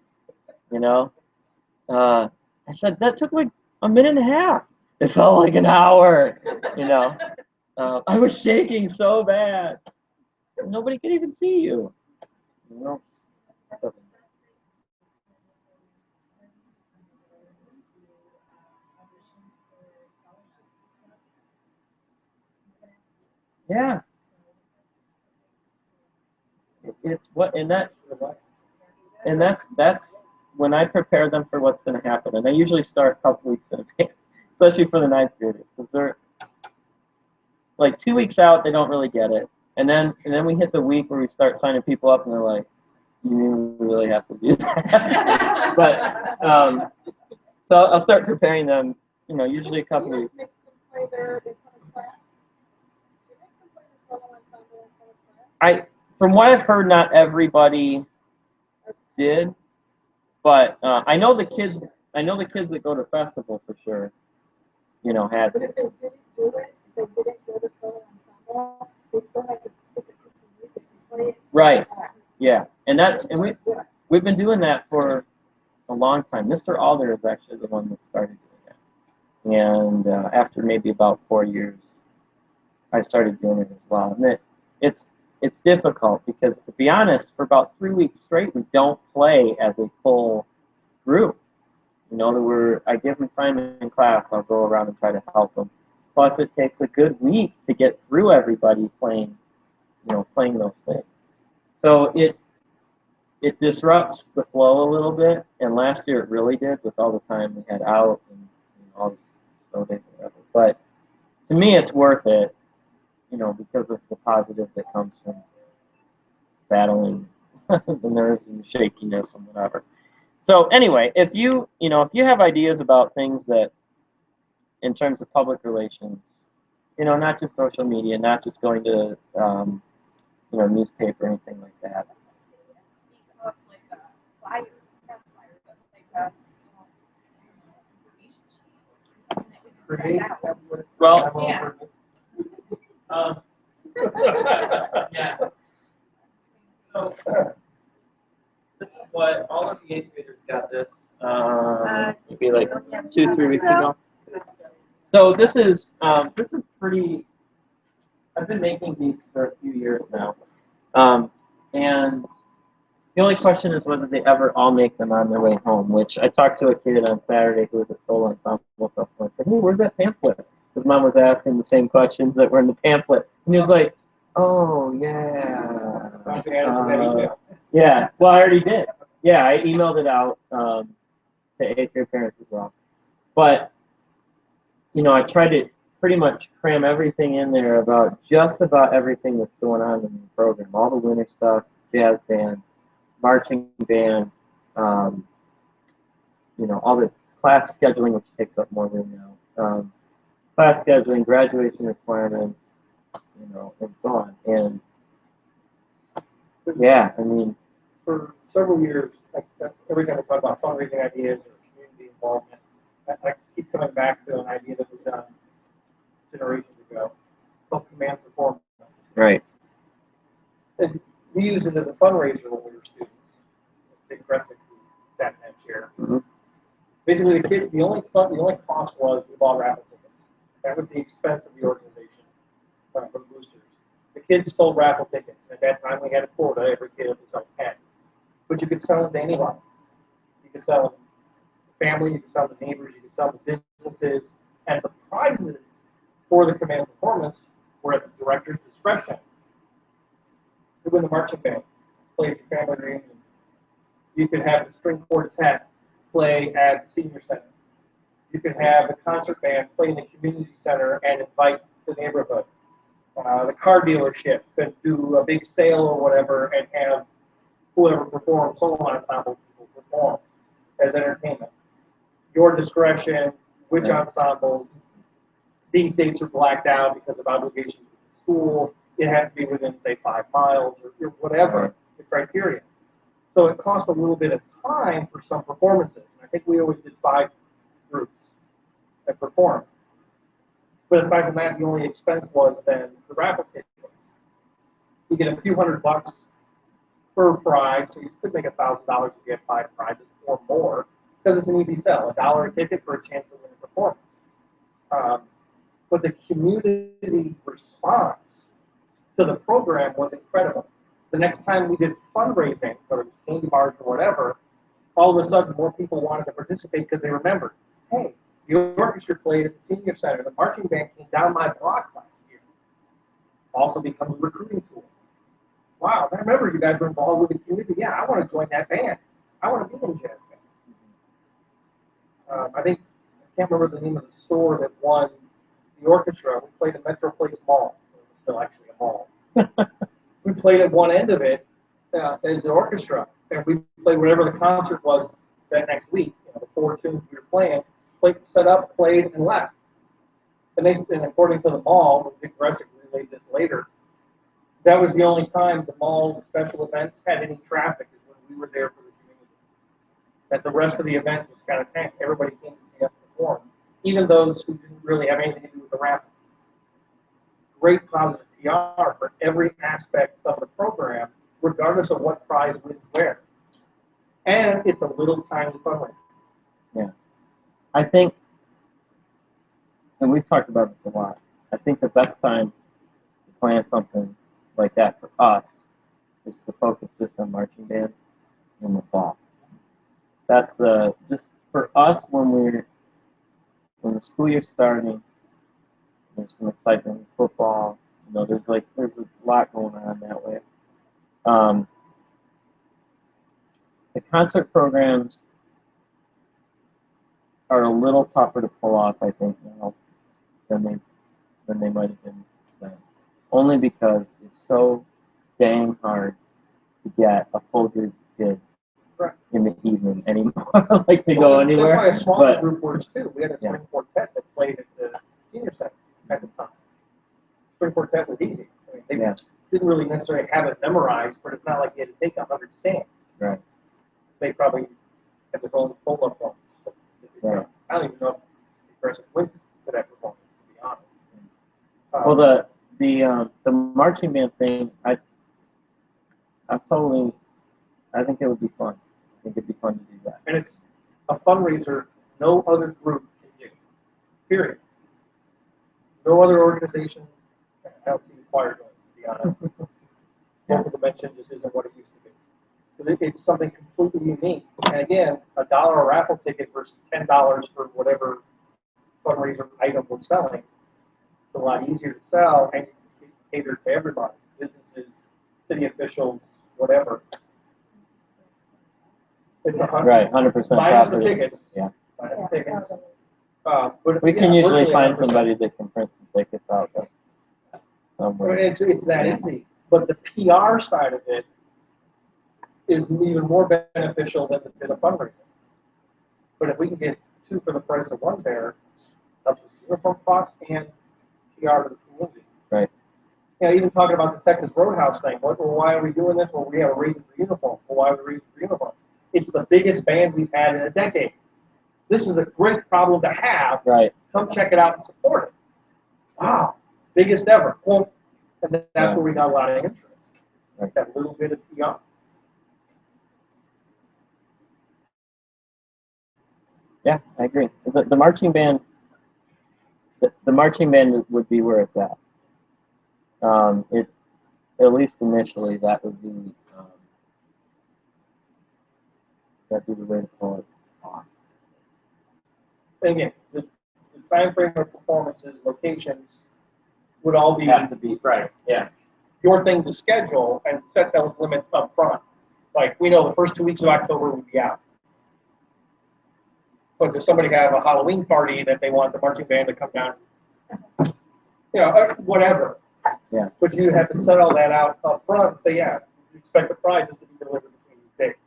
I said, that took like a minute and a half. It felt like an hour, I was shaking so bad. Nobody could even see you. Yeah. It's what, and that's when I prepare them for what's going to happen. And I usually start a couple weeks in advance, especially for the ninth graders, because they're like 2 weeks out, they don't really get it. And then we hit the week where we start signing people up, and they're like, you really have to do that. But so I'll start preparing them, usually a couple weeks. From what I've heard, not everybody did, but I know the kids that go to festival for sure, had. But if they didn't do it, they didn't go to solo ensemble, they still had to pick a piece of music and play it. Right. Yeah, and we've been doing that for a long time. Mr. Alder is actually the one that started doing that, and after maybe about 4 years, I started doing it as well. And it's difficult because, to be honest, for about 3 weeks straight, we don't play as a full group. I give them time in class. I'll go around and try to help them. Plus, it takes a good week to get through everybody playing those things. So it disrupts the flow a little bit. And last year it really did, with all the time we had out and all this so days and whatever. But to me, it's worth it, because of the positive that comes from battling the nerves and the shakiness and whatever. So anyway, if you have ideas about things that in terms of public relations, not just social media, not just going to, newspaper or anything like that. Create. Well, Yeah. Yeah. So this is what all of the eighth graders got this. Maybe like 2-3 weeks ago. So this is pretty. I've been making these for a few years now, and the only question is whether they ever all make them on their way home. Which I talked to a kid on Saturday who was at Soul Ensemble Festival. I said, "Hey, where's that pamphlet?" His mom was asking the same questions that were in the pamphlet, and he was like, "Oh yeah, yeah." Well, I already did. Yeah, I emailed it out to eighth grade parents as well, but I tried to pretty much cram everything in there about just about everything that's going on in the program. All the winter stuff, jazz band, marching band, all the class scheduling, which takes up more room now. Class scheduling, graduation requirements, and so on. And yeah, I mean, For several years, every time we talk about fundraising ideas or community involvement, I keep coming back to an idea that was done generations ago, called command performance. right. And we used it as a fundraiser when we were students. Big Gressick who sat in that chair. Mhm. Basically, the only cost was we bought raffle tickets. That was the expense of the organization for boosters. The kids sold raffle tickets. At that time, we had a quota. Every kid had to sell 10. But you could sell them to anyone. You could sell them to family. You could sell them to neighbors. You could sell them to businesses. And the prizes for the command performance were at the director's discretion. You win the marching band, play at your family reunion. You could have the string quartet play at the senior center. You could have the concert band play in the community center and invite the neighborhood. The car dealership could do a big sale or whatever and have whoever performs, solo ensemble people perform as entertainment. Your discretion, which ensembles. These dates are blacked out because of obligations with the school. It has to be within, say, 5 miles or whatever the criteria. So it costs a little bit of time for some performances. And I think we always did 5 groups that performed. But aside from that, the only expense was then the raffle tickets. You get a few $100 per prize, so you could make $1,000 if you have 5 prizes or more, because it's an easy sell. $1 a ticket for a chance to win a performance. But the community response to the program was incredible. The next time we did fundraising, whether it was candy bars or whatever, all of a sudden more people wanted to participate because they remembered, hey, the orchestra played at the senior center, the marching band came down my block last year. Also becomes a recruiting tool. Wow, I remember you guys were involved with the community. Yeah, I want to join that band. I want to be in jazz band. I can't remember the name of the store that won the orchestra. We played at Metro Place Mall. It was still actually a mall. We played at one end of it as the orchestra, and we played whatever the concert was that next week. The 4 tunes we were playing, set up, played, and left. And according to the mall, Dick Gressick relayed this later, that was the only time the mall's special events had any traffic, is when we were there for the community. That the rest of the event was kind of tanked. Everybody came to see us perform, even those who didn't really have anything to do with the raffle. Great positive PR for every aspect of the program, regardless of what prize wins where. And it's a little tiny fundraiser. Yeah. I think, and we've talked about this a lot, I think the best time to plan something like that for us is to focus just on marching band in the fall. That's just for us when the school year's starting, there's some excitement in football, there's a lot going on that way. The concert programs are a little tougher to pull off, I think, now than they might have been then. Only because it's so dang hard to get a full group of kids Correct. in the evening anymore, like to go Well, anywhere. That's why a smaller but- group works too. We had a Yeah. string quartet that played at the senior center at the time. String quartet was easy. I mean, they Yeah, didn't really necessarily have it memorized, but it's not like you had to take 100 stands. right. They probably had their own pull-up ones. So, Right. I don't even know if the person went to that performance, to be honest. Well, the marching band thing, I think it would be fun. I think it'd be fun to do that. And it's a fundraiser no other group can do. Period. No other organization, I don't see the choir doing, to be honest. Local dimension just isn't what it used to be. So it's something completely unique. And again, $1 a raffle ticket versus $10 for whatever fundraiser item we're selling. It's a lot easier to sell and cater to everybody, businesses, city officials, whatever. It's 100. Right, 100% Minus the property. tickets. Yeah. Minus the tickets. But We can yeah, usually virtually find 100%. somebody that can print some tickets out there But somewhere. it's that easy. But the PR side of it is even more beneficial than the fundraising. But if we can get 2 for the price of 1 there, helps with uniform costs and PR to the community. Right. You know, even talking about the Texas Roadhouse thing, well, why are we doing this? Well, we have a reason for uniform. Well, why are we raising for uniform? It's the biggest band we've had in a decade. This is a great problem to have. Right. Come check it out and support it. Wow, biggest ever. Well, and that's Yeah. where we got a lot of interest. Right. That little bit of PR. Yeah, I agree. The marching band, the marching band would be where it's at. It, at least initially, that would be that'd be the way to pull it off. And again, the time frame of performances, locations would all be Have to be, right, yeah. your thing to schedule and set those limits up front. Like, we know the first 2 weeks of October would be out. But does somebody have a Halloween party that they want the marching band to come down? You know, whatever. Yeah. But you have to set all that out up front and say, yeah, you expect the prizes to be delivered between these dates.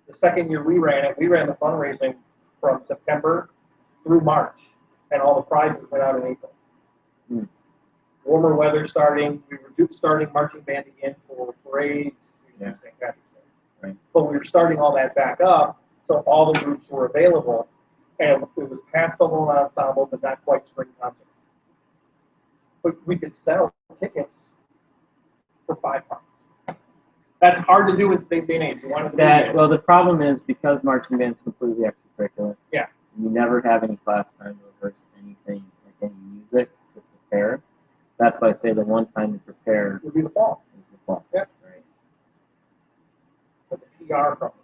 The second year we ran it, we ran the fundraising from September through March, and all the prizes went out in April. Hmm. Warmer weather starting, we were starting marching band again for parades, Yeah. St. Patrick's Day. Right. But we were starting all that back up, so all the groups were available, and it was past solo ensemble, but not quite spring concert. But we could sell tickets for $5. That's hard to do in today's day and age. You want to do That it. well, the problem is because marching band's completely extracurricular. Yeah. You never have any class time to rehearse anything, like any music to prepare. That's why I say the one time to prepare It would be the fall. is the fall. Yeah. Right. But the PR from it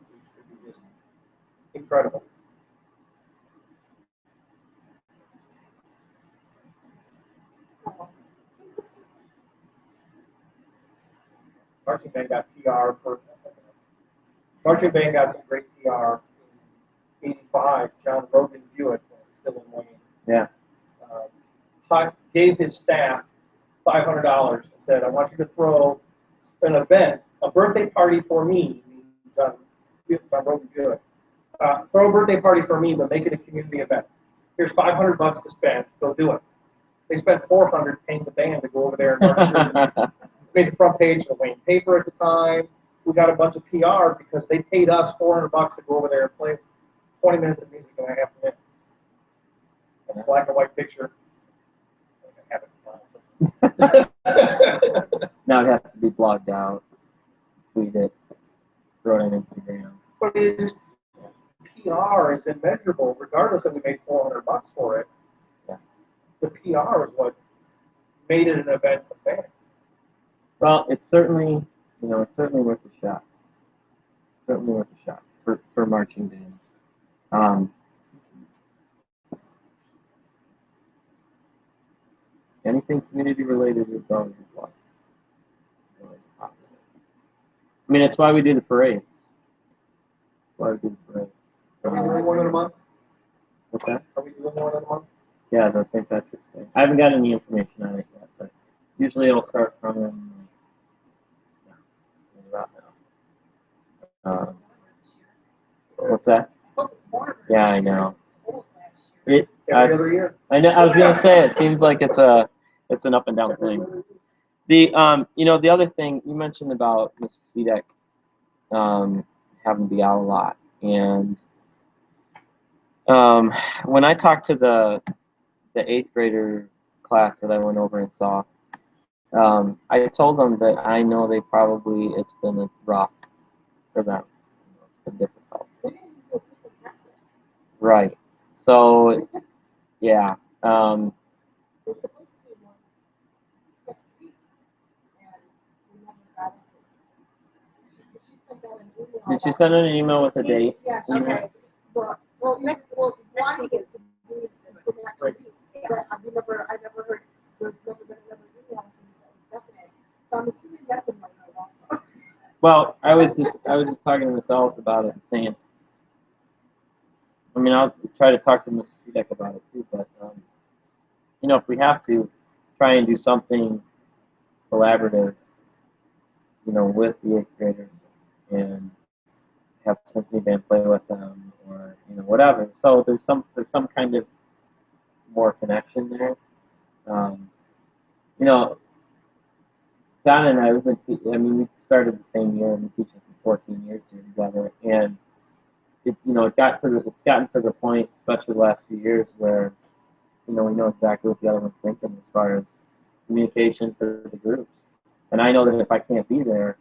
would be just incredible. Marching band got PR for. Marching band got some great PR in '85. John Rogan Buick, when he was still in Wayne, Yeah. gave his staff $500 and said, "I want you to throw an event, a birthday party for me." John Rogan Buick. Throw a birthday party for me, but make it a community event. Here's $500 to spend. Go do it. They spent $400 paying the band to go over there and march through. Made the front page of the Wayne paper at the time. We got a bunch of PR because they paid us $400 to go over there and play 20 minutes of music in a half a minute. A black and white picture. I have it. Now it has to be blogged out, tweet it, throw it on Instagram. But it's PR is immeasurable, regardless if we made $400 for it. Yeah. The PR is what made it an event for fans. Well, it's certainly worth a shot. Certainly worth a shot for marching bands. Anything community related is always a plus. Always a positive. I mean, that's why we do the parades. That's why we do the parades. Are we doing one in a month? What's that? Are we doing one in a month? Yeah, the St. Patrick's Day. I haven't got any information on it yet, but usually it'll start from about now. What's that? Yeah, I know. It. Every other year. I know. I was gonna say it seems like it's an up and down thing. The the other thing you mentioned about Mrs. Cedek having to be out a lot, and when I talked to the eighth grader class that I went over and saw, I told them that I know it's been rough for them. It's been difficult. Right. So yeah. Did she send an email with a date? Yeah, okay. Well, next week is the next week, but I never heard, there's never been another email that was definite. So I'm assuming that's in my note also. Well, I was just talking to Miss Ellis about it and saying, I mean, I'll try to talk to Miss Cedek about it too, but if we have to try and do something collaborative, with the eighth graders and have symphony band play with them or whatever. So there's some kind of more connection there. Don and I we started the same year and we teach for 14 years here together, and it's gotten to the point, especially the last few years, where we know exactly what the other one's thinking as far as communication for the groups. And I know that if I can't be there,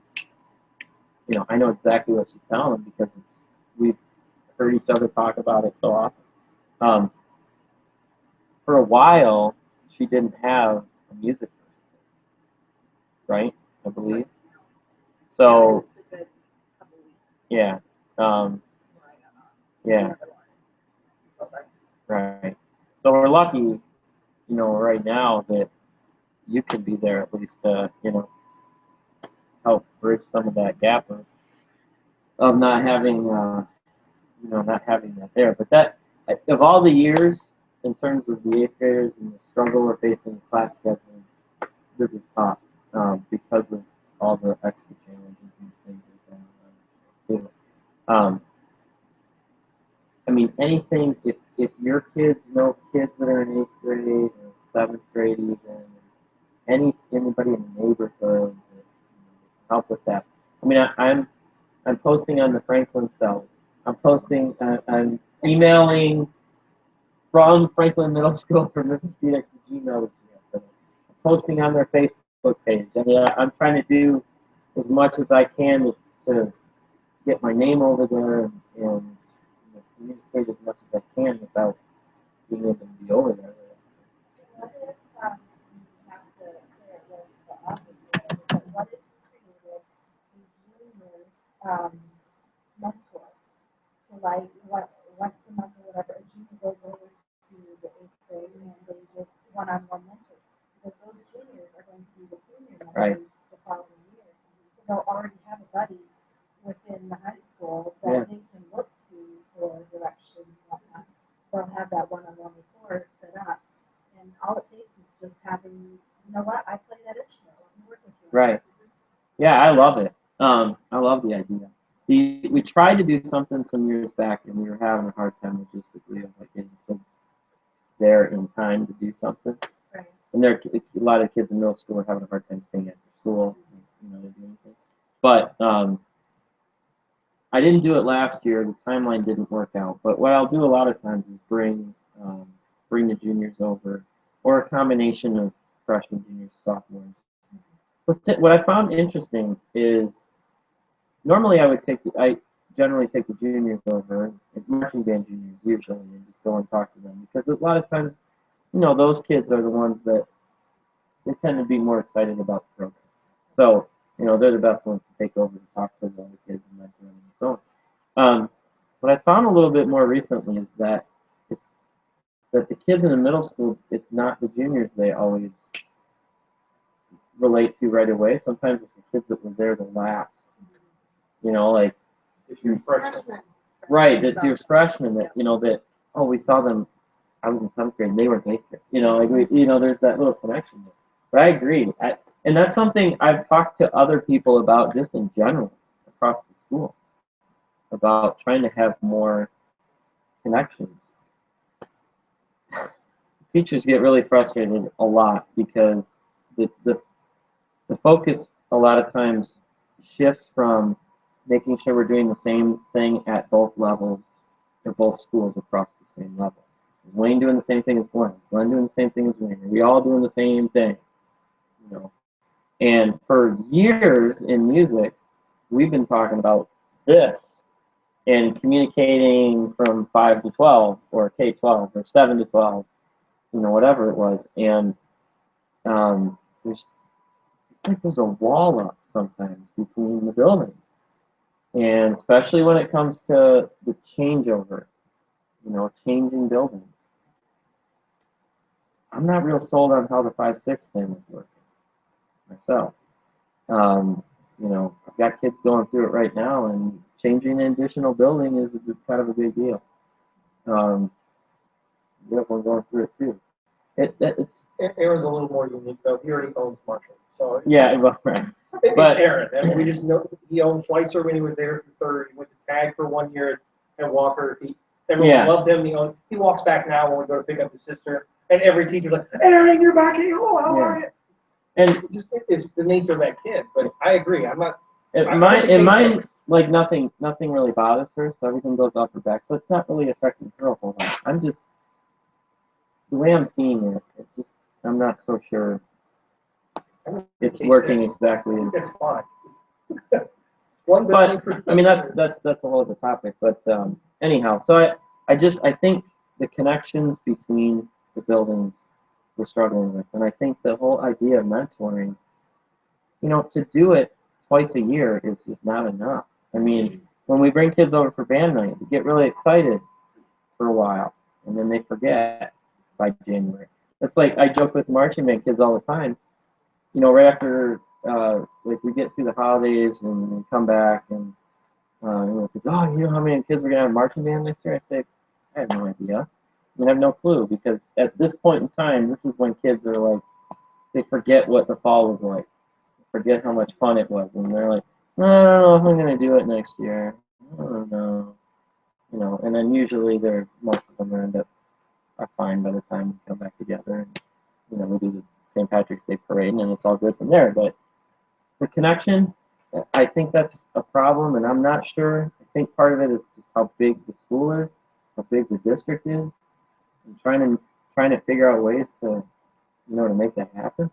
I know exactly what she's telling because we've heard each other talk about it so often. For a while, she didn't have a music person, right? I believe. So, yeah. Yeah. Right. So we're lucky, right now that you can be there at least to, help bridge some of that gap of not having, not having that there. But that, of all the years, in terms of the eighth graders and the struggle we're facing in class scheduling, this is tough because of all the extra challenges and things that are going on too. Anything, if your kids know kids that are in eighth grade or seventh grade even, anybody in the neighborhood that help with that. I'm posting on the Franklin cell. I'm emailing from Franklin Middle School from Mrs. Cedek's Gmail. I'm posting on their Facebook page. I'm trying to do as much as I can to get my name over there and communicate as much as I can without being able to be over there. What if you have to clear it with the office, but what if you created a junior mentor? So like once a month or whatever, a junior goes over to the eighth grade and they just one-on-one mentor. Because those juniors are going to be the senior mentors Right. the following year. So they'll already have a buddy within the high school that they can look to for direction and whatnot. They'll have that one-on-one rapport set up. And all it takes is just having, I play that instrument. Let me work with you. Right. Yeah, I love it. I love the idea. We tried to do something some years back, and we were having a hard time logistically of getting kids there in time to do something. Right. And a lot of kids in middle school are having a hard time staying after school, to do anything. But I didn't do it last year. The timeline didn't work out. But what I'll do a lot of times is bring the juniors over, or a combination of freshmen, juniors, sophomores. What I found interesting is normally I generally take the juniors over, marching band juniors usually, and just go and talk to them because a lot of times, those kids are the ones that they tend to be more excited about the program. So, they're the best ones to take over to talk to the other kids and mentor them and so on. What I found a little bit more recently is that the kids in the middle school, it's not the juniors they always relate to right away. Sometimes it's the kids that were there the last. If you're freshman. Right, it's your freshmen that we saw them. I was in 7th grade and they were in 8th grade. There's that little connection there. But I agree, and that's something I've talked to other people about just in general across the school. about trying to have more connections. Teachers get really frustrated a lot because the focus a lot of times shifts from making sure we're doing the same thing at both levels or both schools across the same level. Is Wayne doing the same thing as Glenn? Glenn doing the same thing as Wayne? Are we all doing the same thing? You know. And for years in music, we've been talking about this and communicating from 5 to 12 or K-12 or 7 to 12, you know, whatever it was. And there's a wall up sometimes between the buildings. And especially when it comes to the changeover, you know, changing buildings. I'm not real sold on how the 5-6 thing is working myself. You know, I've got kids going through it right now, and changing an additional building is kind of a big deal. Yeah, we're going through it too. It's Aaron's a little more unique though. He already owns Marshall, so yeah, right. it's But- Aaron. I mean, we just know he owned Schweitzer when he was there for third. He went to tag for 1 year at Walker. Everyone Yeah. loved him. He walks back now when we go to pick up his sister, and every teacher's like, "Aaron, you're back here. Oh, how are you?" And It's the nature of that kid. But I agree. I'm not. mine, like nothing really bothers her, so everything goes off her back. So it's not really affecting her a whole lot. I'm just, the way I'm seeing it, I'm not so sure it's working exactly. It's fine. One But building. I mean, that's a whole other topic. But anyhow, so I think the connections between the buildings we're struggling with, and I think the whole idea of mentoring, you know, to do it twice a year is just not enough. I mean, when we bring kids over for band night, they get really excited for a while, and then they forget by January. It's like I joke with marching band kids all the time. You know, right after like we get through the holidays and we come back and you know, kids, oh, you know how many kids we're gonna have marching band next year? I say, I have no idea. I mean, I have no clue because at this point in time, this is when kids are like, they forget what the fall was like, forget how much fun it was, and they're like, I don't know if I'm gonna do it next year. I don't know, you know. And then usually most of them end up are fine by the time we come back together, and you know, we do the St. Patrick's Day parade, and it's all good from there. But the connection, I think that's a problem, and I'm not sure. I think part of it is just how big the school is, how big the district is, and trying to figure out ways to, you know, to make that happen.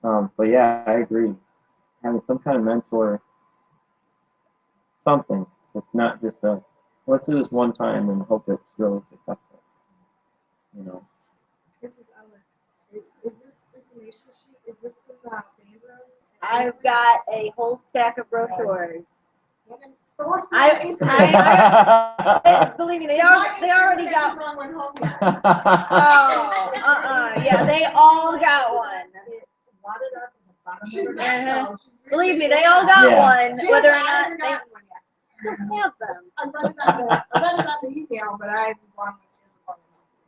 But yeah, I agree. Having some kind of mentor, something. It's not just let's do this one time and hope it's really successful. You know. This is Alice. Is this information sheet, is this from the band room? I've got a whole stack of brochures. Believe me, they already got one. one home yet. Yeah, they all got one. She's Uh-huh. not, though. She's Believe me, they all got Yeah. one, She whether or hasn't- I not haven't they gotten one yet. have them. I read it on the email, but I haven't gone with it.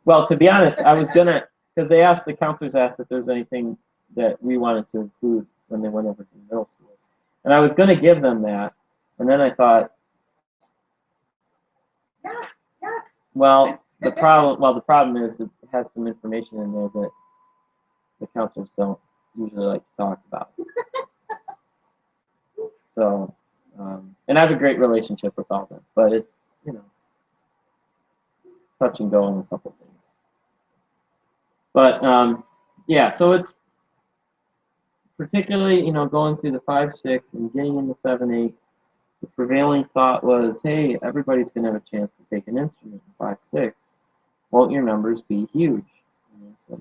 Well, to be honest, I was gonna, because the counselors asked if there's anything that we wanted to include when they went over to the middle schools, and I was gonna give them that, and then I thought, Yes, yes. well, the problem is it has some information in there that the counselors don't usually like to talk about. So, and I have a great relationship with all of them, but it's, you know, touch and go on a couple things. But yeah, so it's particularly, you know, going through the 5-6 and getting into 7-8. The prevailing thought was, hey, everybody's gonna have a chance to take an instrument in 5-6. Won't your numbers be huge? And I said,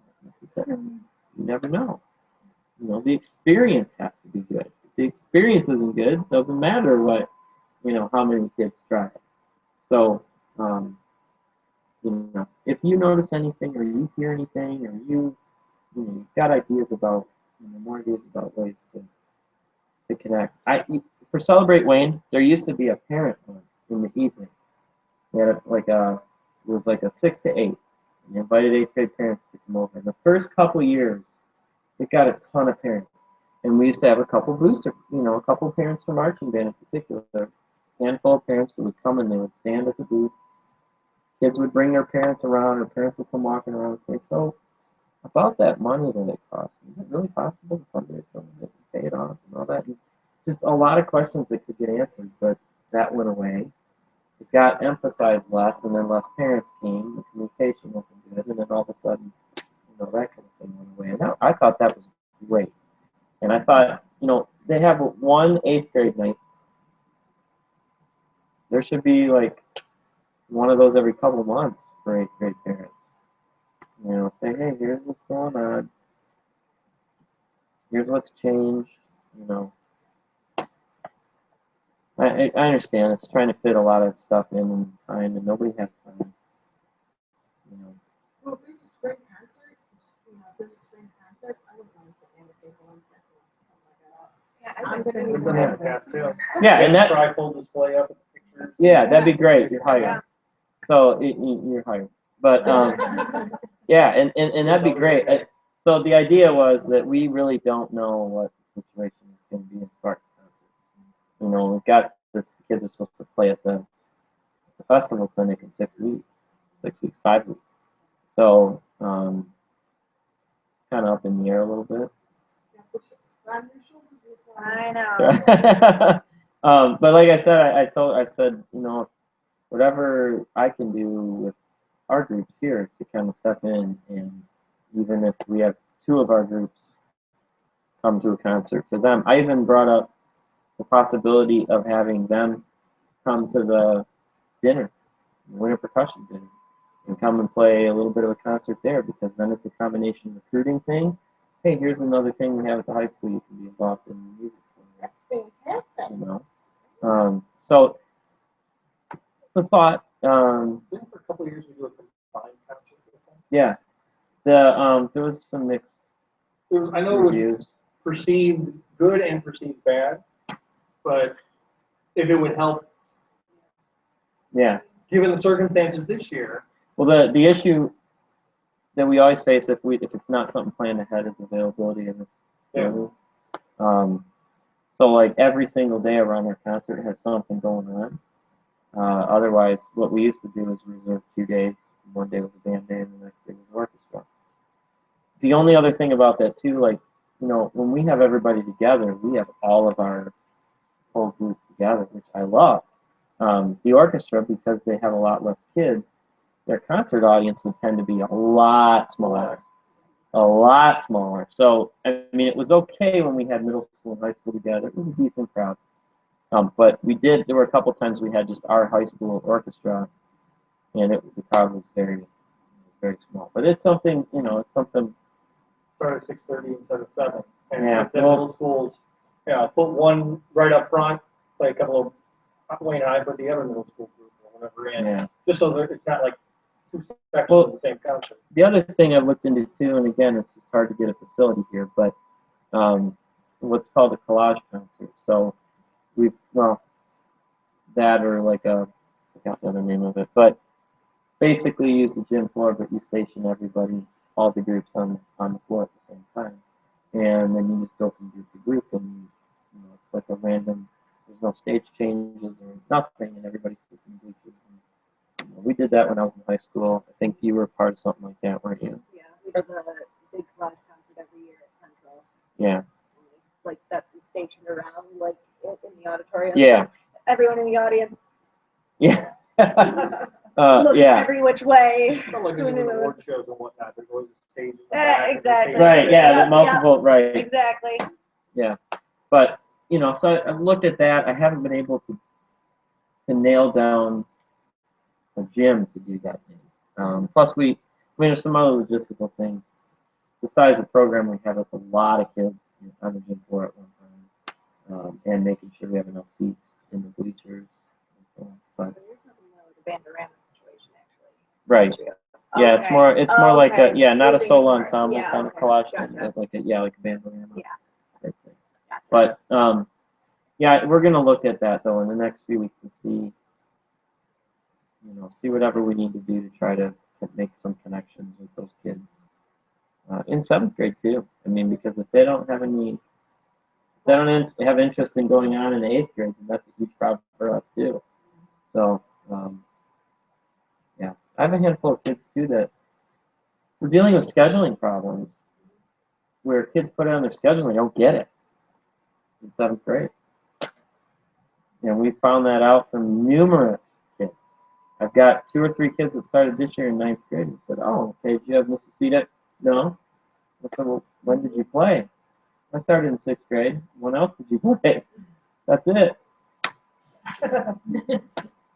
not necessarily. You never know. You know, the experience has to be good. If the experience isn't good, doesn't matter what, you know, how many kids try it. So, you know, if you notice anything or you hear anything or you've got ideas about, you know, more ideas about ways to connect. For Celebrate Wayne, there used to be a parent one in the evening. We had it was like a 6 to 8. And you invited 8th grade parents to come over. In the first couple years, it got a ton of parents. And we used to have a couple parents for marching band in particular handful of parents that would come and they would stand at the booth. Kids would bring their parents around, or parents would come walking around and say, so about that money that it costs, is it really possible to fundraise some of it and pay it off and all that? And just a lot of questions that could get answered, but that went away. It got emphasized less, and then less parents came, the communication wasn't good, and then all of a sudden, that kind of thing went away. And I thought that was great. And I thought, they have one 8th grade night. There should be like one of those every couple of months for 8th grade parents. Say, hey, here's what's going on. Here's what's changed. I understand it's trying to fit a lot of stuff in time, and nobody has time. Well, if there's a spring concert, if there's a spring concert, I wouldn't want to sit there with people and I'm gonna We're need gonna have a one. cocktail. Yeah, and that. Trifold display up with pictures. Yeah, that'd be great. You're hired. So you're hired. But yeah, and that'd be great. So the idea was that we really don't know what the situation is going to be in Sparks concerts. We've got the kids are supposed to play at the festival clinic in 6 weeks, 5 weeks. So kind of up in the air a little bit. I know. But like I said, I said, whatever I can do with our groups here to kind of step in, and even if we have 2 of our groups come to a concert for them, I even brought up the possibility of having them come to the dinner, winter percussion dinner, and come and play a little bit of a concert there, because then it's a combination recruiting thing. Hey, here's another thing we have at the high school you can be involved in music for. That's fantastic. So the thought, Didn't for a couple of years we do a combined concert with them? yeah, there was some mixed I know it was reviews. perceived good and perceived bad, but if it would help, Yeah. given the circumstances this year. Well, the issue that we always face if it's not something planned ahead is availability of this schedule. So like every single day around our concert has something going on. Otherwise, what we used to do is reserve 2 days. One day was a band day, and the next day was orchestra. The only other thing about that too, like when we have everybody together, we have all of our whole group together, which I love. The orchestra, because they have a lot less kids, their concert audience would tend to be a lot smaller. So, I mean, it was okay when we had middle school and high school together. It was a decent crowd. But there were a couple times we had just our high school orchestra, and the crowd was very small. But it's something, Start at 6:30 instead of 7. And Yeah, the middle schools, put one right up front, play a couple of Wayne High, put the other middle school group or whatever in, yeah. just so that it's not like 2 sections Well, of the same concert. The other thing I've looked into too, and again, it's just hard to get a facility here, but what's called a collage concert. So that or like I forgot the other name of it, but basically you use the gym floor, but you station everybody, all the groups on the floor at the same time, and then you just go from group to group, and it's like a random. There's no stage changes or nothing, and everybody sits in bleachers. We did that when I was in high school. I think you were part of something like that, weren't you? Yeah, we did a big collage concert every year at Central. Yeah. Like that's stationed around, like in the auditorium. Yeah. So everyone in the audience Yeah. looking Yeah. every which way. Not like Who in the knew? award shows and whatnot, there's always a stage. in the back and a Exactly. stage Right. Yeah. Yeah, The multiple. Right. Exactly. Yeah. But so I've looked at that. I haven't been able to nail down a gym to do that thing. Plus, there's some other logistical things. The size of program we have, it's a lot of kids on the gym floor at one time, and making sure we have enough seats in the bleachers and so on. But There's nothing wrong with the Bandorama situation, actually. right. Yeah, it's more like Okay. not a Moving solo forward. ensemble Yeah, kind of okay. collage, Gotcha. like a band program. Yeah. Type thing. Gotcha. But yeah, we're gonna look at that though in the next few weeks and see whatever we need to do to try to make some connections with those kids in 7th grade too. I mean, because if they don't have any they don't have interest in going on in the 8th grade, and that's a huge problem for us too. So, yeah, I have a handful of kids too that we're dealing with scheduling problems where kids put it on their schedule and they don't get it in 7th grade. And we found that out from numerous kids. I've got 2 or 3 kids that started this year in 9th grade and said, "Oh, okay, did you have Mrs. Cedar?" No. I said, "Well, when did you play?" "I started in 6th grade." "When else did you play?" "That's it."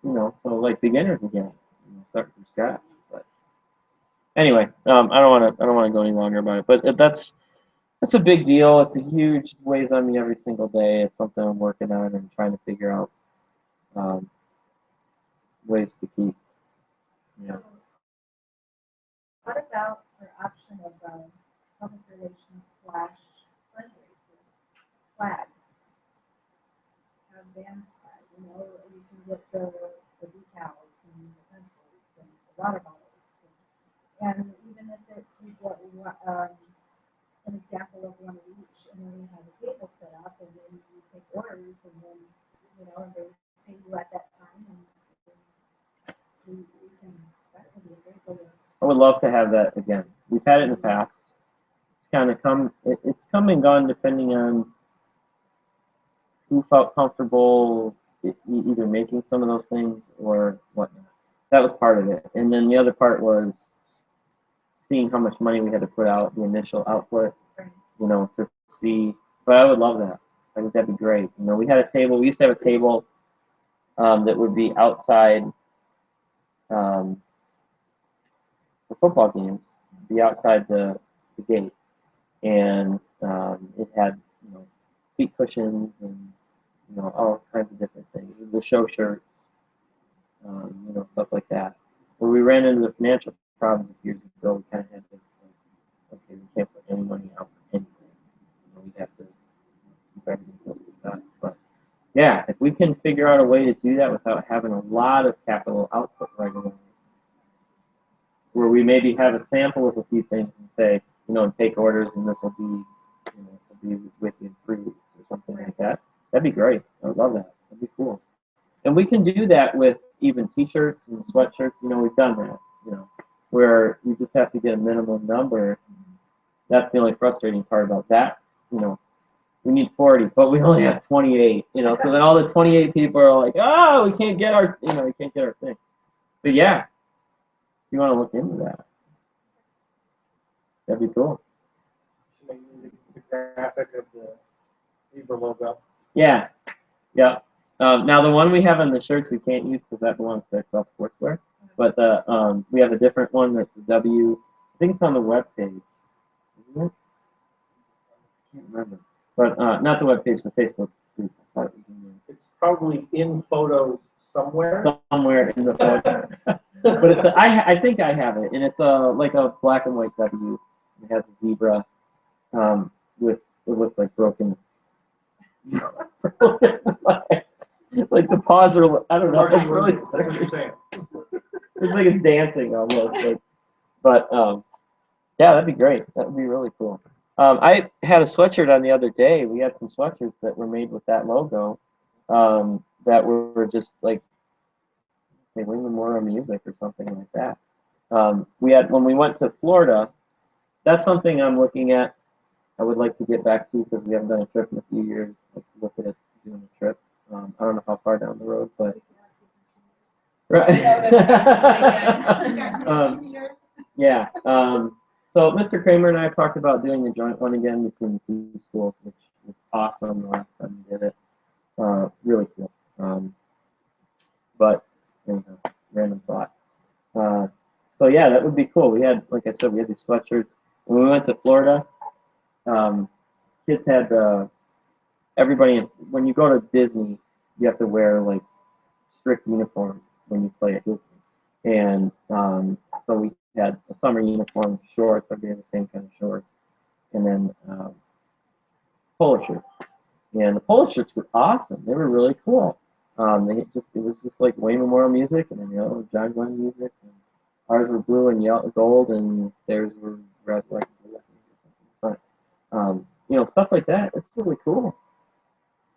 So like beginners again, start from scratch. But anyway, I don't want to go any longer about it. But that's a big deal. It's a huge weighs on me every single day. It's something I'm working on and trying to figure out ways to keep. What about the option of public relations / fundraiser flag? Have band flag, you can get the decals and the pencils and the water bottles. And even if it's an example of one of each, and then you have a table set up, and then you take orders, and then, and they pay you at that time, and we can, that could be a great way to. I would love to have that again. We've had it in the past. It's kind of it's come and gone depending on who felt comfortable either making some of those things or whatnot. That was part of it. And then the other part was seeing how much money we had to put out, the initial output, to see. But I would love that. I think that'd be great. We had a table. We used to have a table that would be outside the football games, be outside the gate, and it had seat cushions and all kinds of different things. The show shirts, stuff like that. Where we ran into the financial problems a few years ago, we kind of had to, okay, we can't put any money out for anything. We have to keep everything close to us. But yeah, if we can figure out a way to do that without having a lot of capital output right away, where we maybe have a sample of a few things and say, and take orders, and this will be with you in 3 weeks or something like that. That'd be great. I would love that. That'd be cool. And we can do that with even T-shirts and sweatshirts. We've done that. Where you just have to get a minimum number. That's the only frustrating part about that. We need 40, but we only have 28. So then all the 28 people are like, "Oh, we can't get our, we can't get our thing." But yeah, you want to look into that. That'd be cool. The graphic of the Zebra logo. Yeah. Yeah. Now the one we have on the shirts we can't use because that belongs to Excel Sportswear. But we have a different one that's a W. I think it's on the web page. Isn't it? I can't remember. But not the web page, the Facebook group. It's probably in photos somewhere. Somewhere in the photo. But it's I think I have it, and it's like a black and white W. It has a zebra with it looks like broken like the paws are, I don't know. It's really What you're saying. It's like it's dancing almost. But yeah, that'd be great. That would be really cool. I had a sweatshirt on the other day. We had some sweatshirts that were made with that logo that were just like, say, Wing Memorial Music or something like that. We had, when we went to Florida, that's something I'm looking at. I would like to get back to because we haven't done a trip in a few years. Like look at it doing a trip. I don't know how far down the road, but right. Yeah. So Mr. Kramer and I talked about doing the joint one again between the 2 schools, which was awesome the last time we did it. Really cool. But anyhow, random thought. So yeah, that would be cool. We had, like I said, we had these sweatshirts. When we went to Florida, kids had everybody. When you go to Disney, you have to wear like strict uniform when you play at Disney. And so we had a summer uniform, shorts. Everybody had the same kind of shorts, and then polo shirts. And the polo shirts were awesome. They were really cool. It was just like Wayne Memorial Music, and then John Glenn music. And ours were blue and yellow, gold, and theirs were red, like. But stuff like that. It's really cool.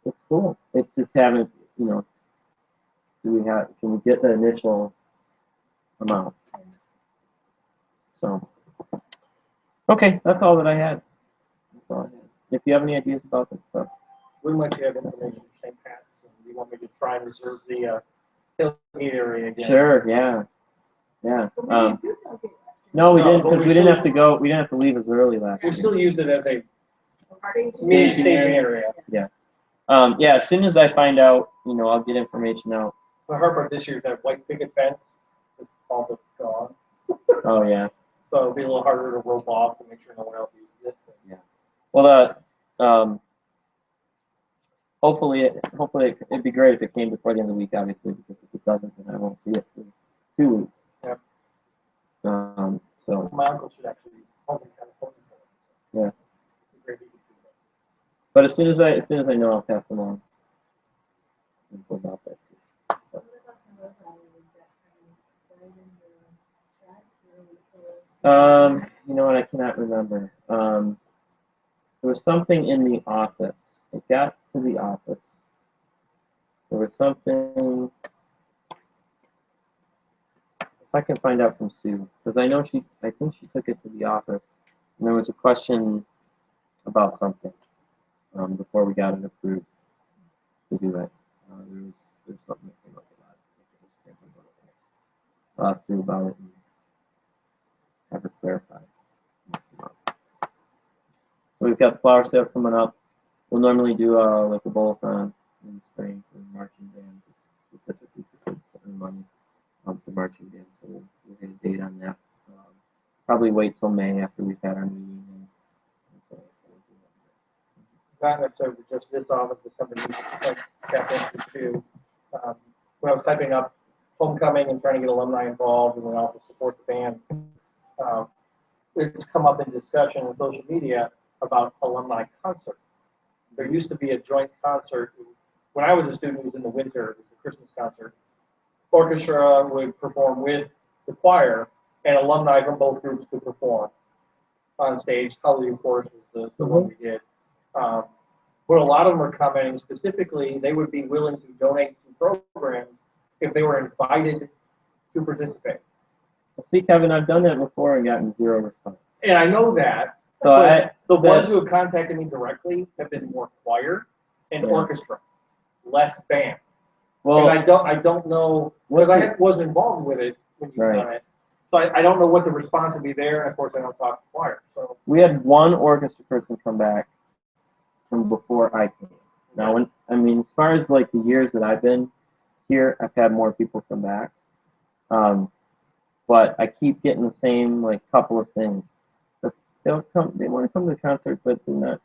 it's cool. It's just haven't, can we get the initial amount? So, okay, that's all that I had. That's all I had. If you have any ideas about this stuff. We might have information for St. Pat's, and you want me to try and reserve the tailgate area again? Sure, yeah. Yeah. But we didn't do tailgate last year. No, we No, didn't, but because we we didn't still- have to go, we didn't have to leave as early last We year. still use it as a Stage meeting Staging staging area. area. Yeah, as soon as I find out, I'll get information out. The hard part this year is that white picket fence is all but gone. Oh, yeah. So it'll be a little harder to rope off to make sure no one else uses it. Well, hopefully it'd be great if it came before the end of the week, obviously, because if it doesn't, then I won't see it for 2 weeks. Yep. So, My uncle should actually be home in California. yeah. It'd be great if he could see that. But as soon as I know, I'll pass them on. Info about that too. What about the road rally? Is that kind of right in the chat or? You know what? I cannot remember. There was something in the office. It got to the office. There was something. If I can find out from Sue, because I think she took it to the office, and there was a question about something before we got it approved to do it. There's something that came up about it. I just can't remember what it was. I'll ask Sue about it and have her clarify. So we've got the flower sale coming up. We'll normally do like a bowl-a-thon in the spring for marching band, just specifically for kids to earn money for marching band. So we'll get a date on that. Probably wait till May after we've had our meeting. And so we'll do that. Not necessarily just this office, but somebody like tap into too. When I was typing up homecoming and trying to get alumni involved and then also support the band, it's come up in discussion on social media about alumni concert. There used to be a joint concert. When I was a student, it was in the winter, it was the Christmas concert. Orchestra would perform with the choir, and alumni from both groups would perform on stage. Holiday, of course, was the one we did. But a lot of them are commenting specifically, they would be willing to donate to programs if they were invited to participate. Well, see, Kevin, I've done that before and gotten 0 response. And I know that. So but the ones who have contacted me directly have been more choir and Yeah. orchestra, less band. Well, And I don't know, because I wasn't involved with it when you've done it. So I don't know what the response would be there, and of course I don't talk to choir, so. we had one orchestra person come back from before I came. Now, as far as like the years that I've been here, I've had more people come back. But I keep getting the same like couple of things. But they want to come to the concert, but they're not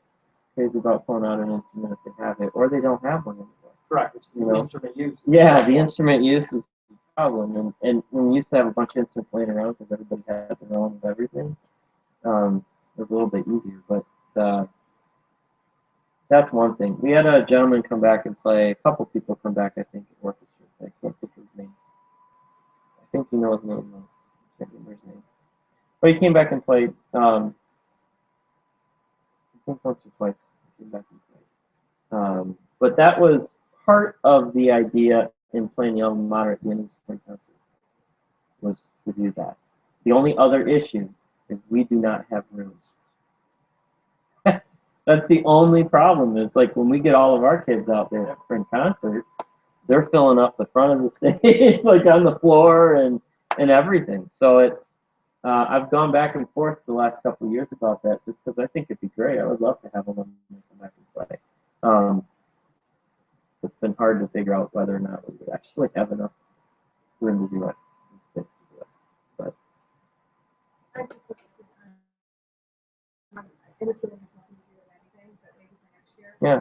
crazy about pulling out an instrument if they have it, or they don't have one anymore. Correct, it's You the know. instrument use. Yeah, the instrument use is the problem, and when we used to have a bunch of instruments laying around because everybody had their own of everything, it was a little bit easier. But that's one thing. We had a gentleman come back and play. A couple people come back, I think, at orchestra. I can't think of his name. I think you know his name, though. I can't remember his name. But he came back and played. I think once or twice he came back and played. But that was part of the idea in playing the alma mater at the end of the spring concert, was to do that. The only other issue is we do not have rooms. That's the only problem. Is like when we get all of our kids out there at spring concert, they're filling up the front of the stage, like on the floor and everything. So it's I've gone back and forth the last couple of years about that, just because I think it'd be great. I would love to have them come back and play. It's been hard to figure out whether or not we would actually have enough room to do it. But I just look at the time. And it's really has nothing to do with anything, but maybe for next year. yeah,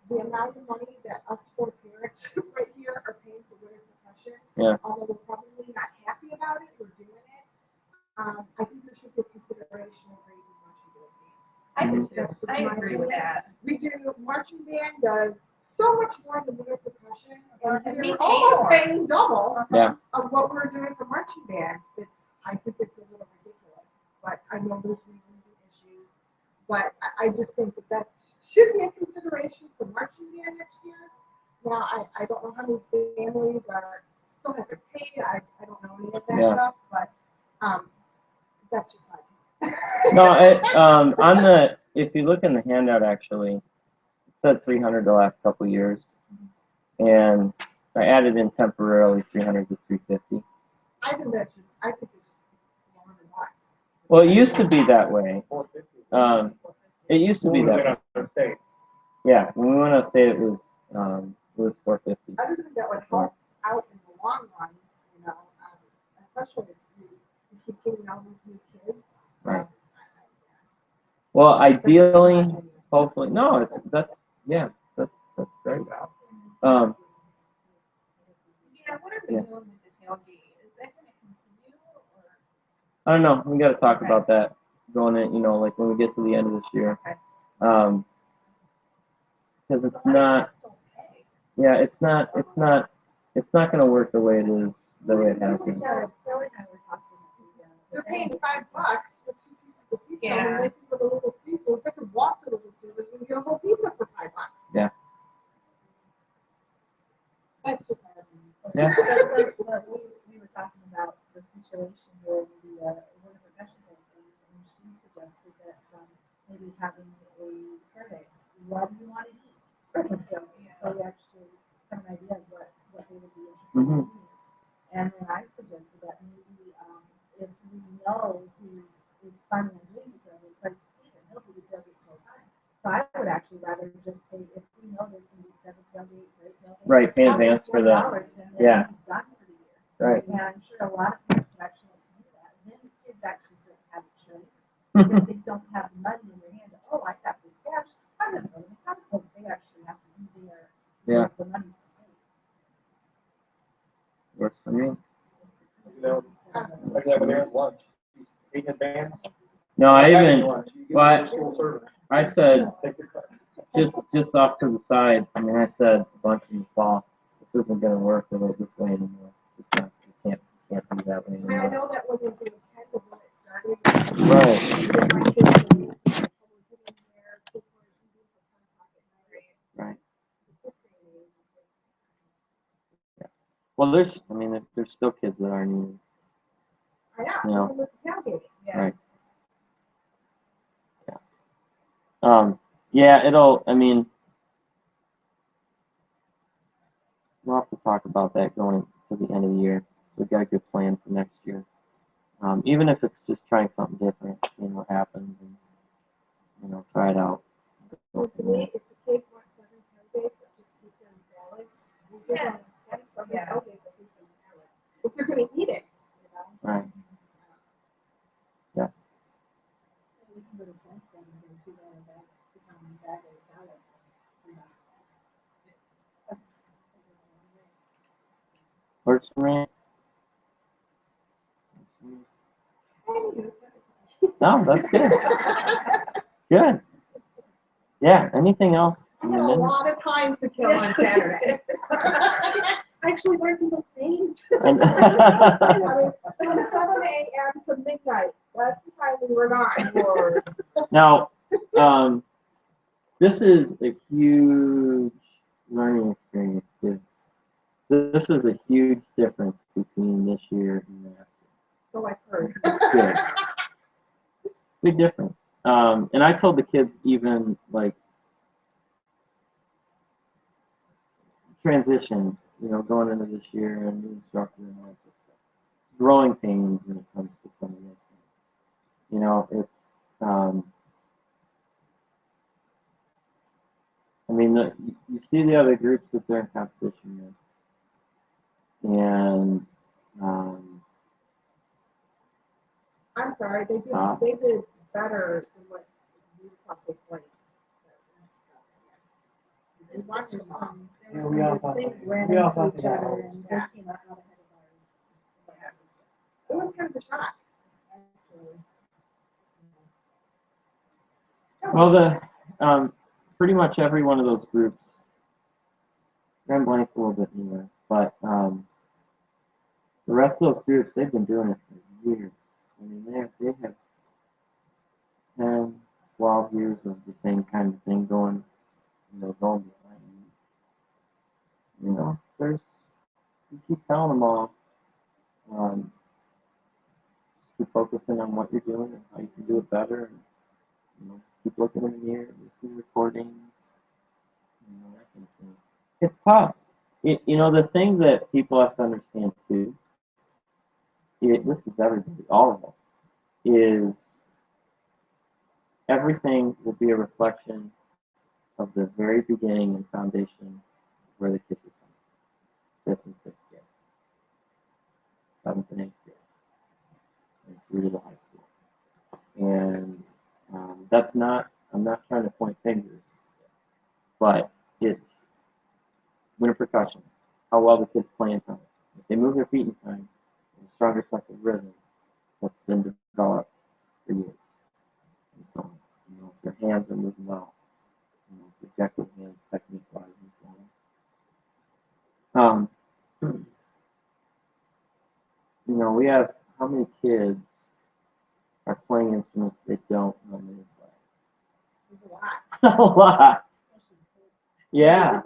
The amount of money that us four parents right here are paying for winter percussion, Yeah. although we're probably not happy about it, we're doing it. I think there should be consideration of raising marching band fees. I do too. That's just I my agree with opinion. that. We do, marching band does so much more than winter percussion, And and we we're pay almost more. paying double yeah. of what we're doing for marching band. I think it's a little ridiculous, but I know there's reasons and issues. But I just think that that's should be a consideration for marching band next year. Now, I don't know how many families are, still have to pay, I don't know any of that Yeah. stuff, but, that's just fine. No, on the, if you look in the handout, actually, it said 300 the last couple of years, and I added in temporarily 300 to 350. I think that should, I think it's $100. Well, it used to be that way. 450. It used to be that way. Moving on the state. Yeah, when we went on state, it was 450. I just think that would help out in the long run, you know, especially if you keep getting all these new kids. Right. Well, ideally, hopefully, no, that's great. Um, Yeah, what are we Yeah. doing with the tailgate? Is that gonna continue or? I don't know. We got to talk about that going in, you know, like when we get to the end of this year. Okay. Because it's not, yeah, it's not going to work the way it is, the way it has been. Yeah, Joey and I were talking. They're paying $5 for 2 pieces of pizza, Yeah. and they can put a little Caesars, they can walk to Little Caesars and get a whole pizza for $5. Yeah. That's just. Yeah. But we were talking about the situation where the one of the vegetable things, and she suggested that maybe having a survey. What do you want to eat? So we actually have an idea of what they would be interested in eating. And then I suggested that maybe if we know who is planning on doing the survey, like Stephen, he'll do the survey the whole time. So I would actually rather just say if we know there's going to be 7 tailgates, Right, pay advance for the, yeah. Done for the year. Right. And I'm sure a lot of parents would actually like to do that. And then the kids actually don't have a choice. Because they don't have the money in their hand. Oh, I got this cash. I'm going to go to the hospital. They actually have to be there. Yeah. The money to pay. Works for me. You know, like having their lunch. Eat in advance. No, I even, Lunch. You get well, your school service. I said, Take your cut. just off to the side, I mean, I said a bunch in the fall, this isn't going to work the way this way anymore. It's not, it can't be that way And I anymore. know that wasn't the intent of when it started. Right. My kids were put in there, kids were eating for 10 o'clock at night. Right. This day and age, it's just- Well, there's still kids that aren't eating. I know, Yeah. even with the tailgating. Yeah. Right. Yeah, we'll have to talk about that going to the end of the year. So we've got a good plan for next year. Even if it's just trying something different, seeing what happens, and try it out. Well, to me, if the kids want 7 tailgates, that's just pizza and salad. We give Yeah. them 7 Yeah. tailgates of pizza and salad. If they're gonna eat it, you know. Right. We can go to Sam's Club and get a $2 bag of salad. Works for me. No, that's good. Good. Yeah. Anything else? I have a lot of time to kill on Saturday. I actually learned those names. I mean, from 7 a.m. to midnight, that's the time we were on. Now, this is a huge learning experience too. This is a huge difference between this year and last year. So I've heard. Good. Big difference. And I told the kids even like transition, going into this year and new instructor and all that stuff. It's growing pains when it comes to some of those things. It's you see the other groups that they're in competition with, and I'm sorry, they Ah. did better than what you thought they played. We watched them all. Yeah, we all thought They that. ran We all into thought each that. other and they came out ahead of ours. It was kind of a shock, actually. well, pretty much every one of those groups. Grand Blank's a little bit newer, but the rest of those groups, they've been doing it for years. I mean, they have 10, 12 years of the same kind of thing going behind. You keep telling them all, just keep focusing on what you're doing and how you can do it better, and keep looking in the mirror, listening to recordings, that kind of thing. It's tough. The thing that people have to understand too, this is everybody, all of us, is everything will be a reflection of the very beginning and foundation where the kids are coming, 5th and 6th grade, 7th and 8th grade, and through to the high school. And I'm not trying to point fingers, but it's winter percussion, how well the kids play in time. If they move their feet in time, a stronger sense of rhythm that's been developed for years. And so, if their hands are moving well, projected hands, technique-wise, and so on. We have how many kids are playing instruments they don't normally play? A lot. Yeah.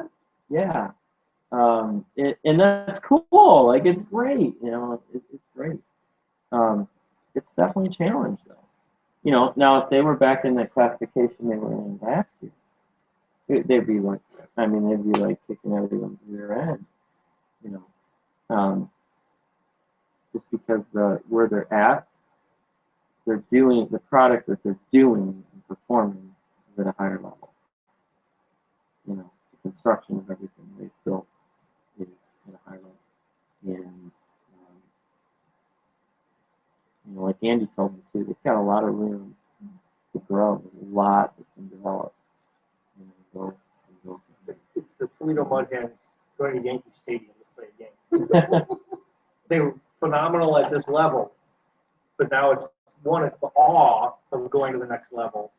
And that's cool. Like, it's great. It's great. It's definitely a challenge, though. Now if they were back in that classification they were in last year, they'd be like kicking everyone's rear end. Just because where they're at, they're doing the product that they're doing and performing is at a higher level. The construction of everything they've built is at a higher level. And like Andy told me too, they've got a lot of room to grow. There's a lot that can develop. It's the Toledo Mud Hens going to Yankee Stadium to play a game. They were phenomenal at this level, but now it's the awe of going to the next level,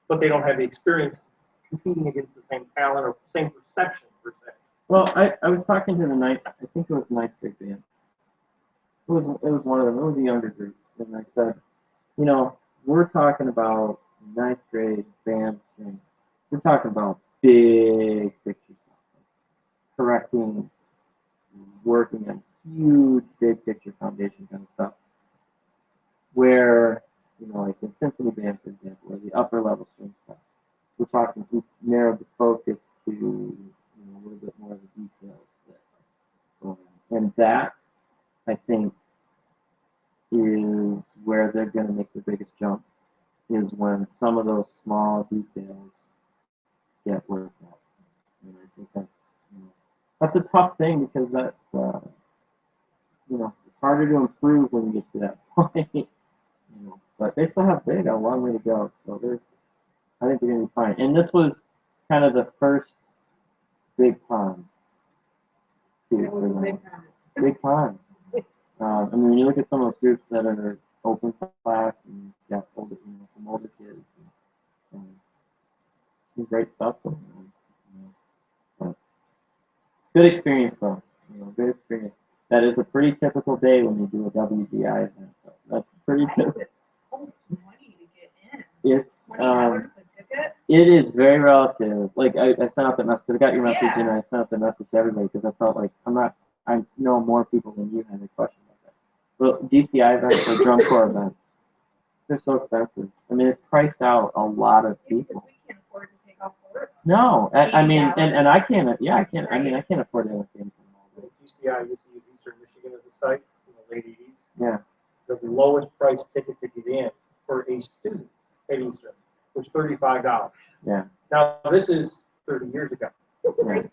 but they don't have the experience competing against the same talent or same perception per se. Well, I was talking to I think it was ninth grade band. It was one of them. It was a younger group, and I said, we're talking about ninth grade band strings. We're talking about big picture stuff, correcting, working on huge, big picture foundation kind of stuff. Where, like in symphony band, for example, or the upper level string stuff, we've narrowed the focus to a little bit more of the details that are going on. And that, I think, is where they're going to make the biggest jump, is when some of those small details get worked out. And I think that's a tough thing, because that's it's harder to improve when you get to that point. But they still have a long way to go. So I think they're going to be fine. And this was kind of the first big pond. Big pond. When you look at some of those groups that are open class and got older, some older kids, and some great stuff going on. Good experience, though. Good experience. That is a pretty typical day when you do a WGI event. So that's pretty typical. It's so much money to get in. It's $20 a ticket. It is very relative. Like I sent out that message. I got your message, and I sent out the message to everybody because I felt like I know more people than you had a question about that. But DCI events or drum corps events, they're so expensive. It's priced out a lot of people. We can't afford to take off work. No, and I can't. Yeah, I can't. I can't afford to entertain them all. GCI used to use Eastern Michigan as a site in the late 80s. Yeah. The lowest price ticket to get in for a student at Eastern was $35. Yeah. Now this is 30 years ago. Right.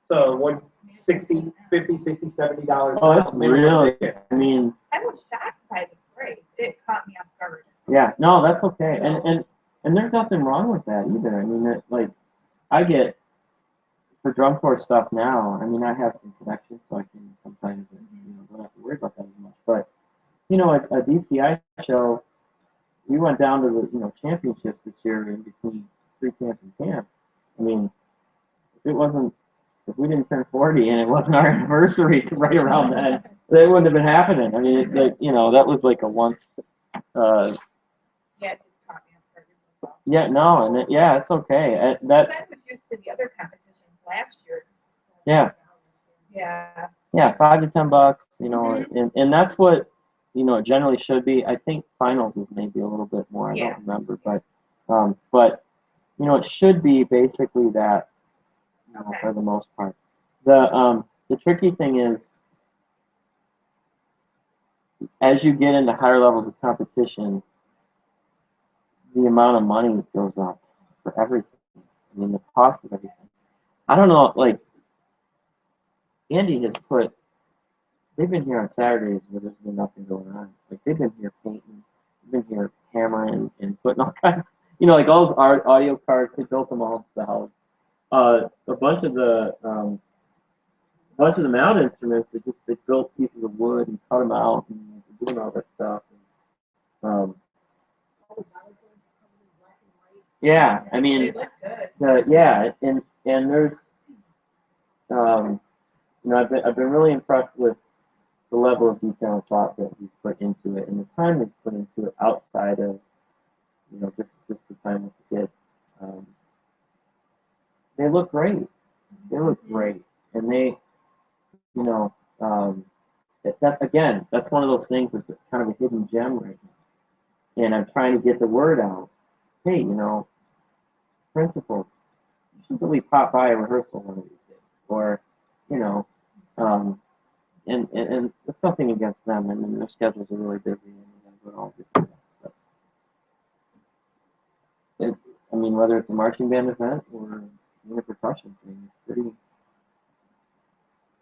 So what, $60, $50, $60, $70? Oh, that's really. I was shocked by the price. It caught me off guard. Yeah. No, that's okay. And there's nothing wrong with that either. I get for drum corps stuff now. I have some connections, so I can sometimes don't have to worry about that as much. But a DCI show, we went down to the championships this year in between pre-camp and camp. If we didn't turn 40 and it wasn't our anniversary right around then, that wouldn't have been happening. That was like a once. Yeah, it just caught me off guard. Yeah, no, and yeah, it's okay. That's I was used to the other competitions last year. yeah. Yeah. Yeah, $5 to $10, you know, and that's what, you know, it generally should be. I think finals is maybe a little bit more. I Yeah. don't remember, but you know, it should be basically that, you know, Okay. for the most part. The tricky thing is, as you get into higher levels of competition, the amount of money goes up for everything. I mean, the cost of everything. I don't know, like Andy has put. They've been here on Saturdays where there's been nothing going on. Like they've been here painting, they've been here hammering and putting all kinds. You know, like all those audio cards, they built them all themselves. A bunch of the mount instruments, they built pieces of wood and cut them out and they're doing all that stuff. And, yeah, I They mean, look good. yeah, and there's, you know, I've been really impressed with the level of detail and thought that he's put into it and the time he's put into it outside of, you know, just the time with the kids. Um, they look great. They look great, and they, you know, again, that's one of those things that's kind of a hidden gem right now. And I'm trying to get the word out. Hey, you know, principals, you should really pop by a rehearsal one of these days, or, you know, um, and it's nothing against them. I mean, their schedules are really busy, and they got to go to all different things. But I mean, whether it's a marching band event or a percussion thing, it's pretty.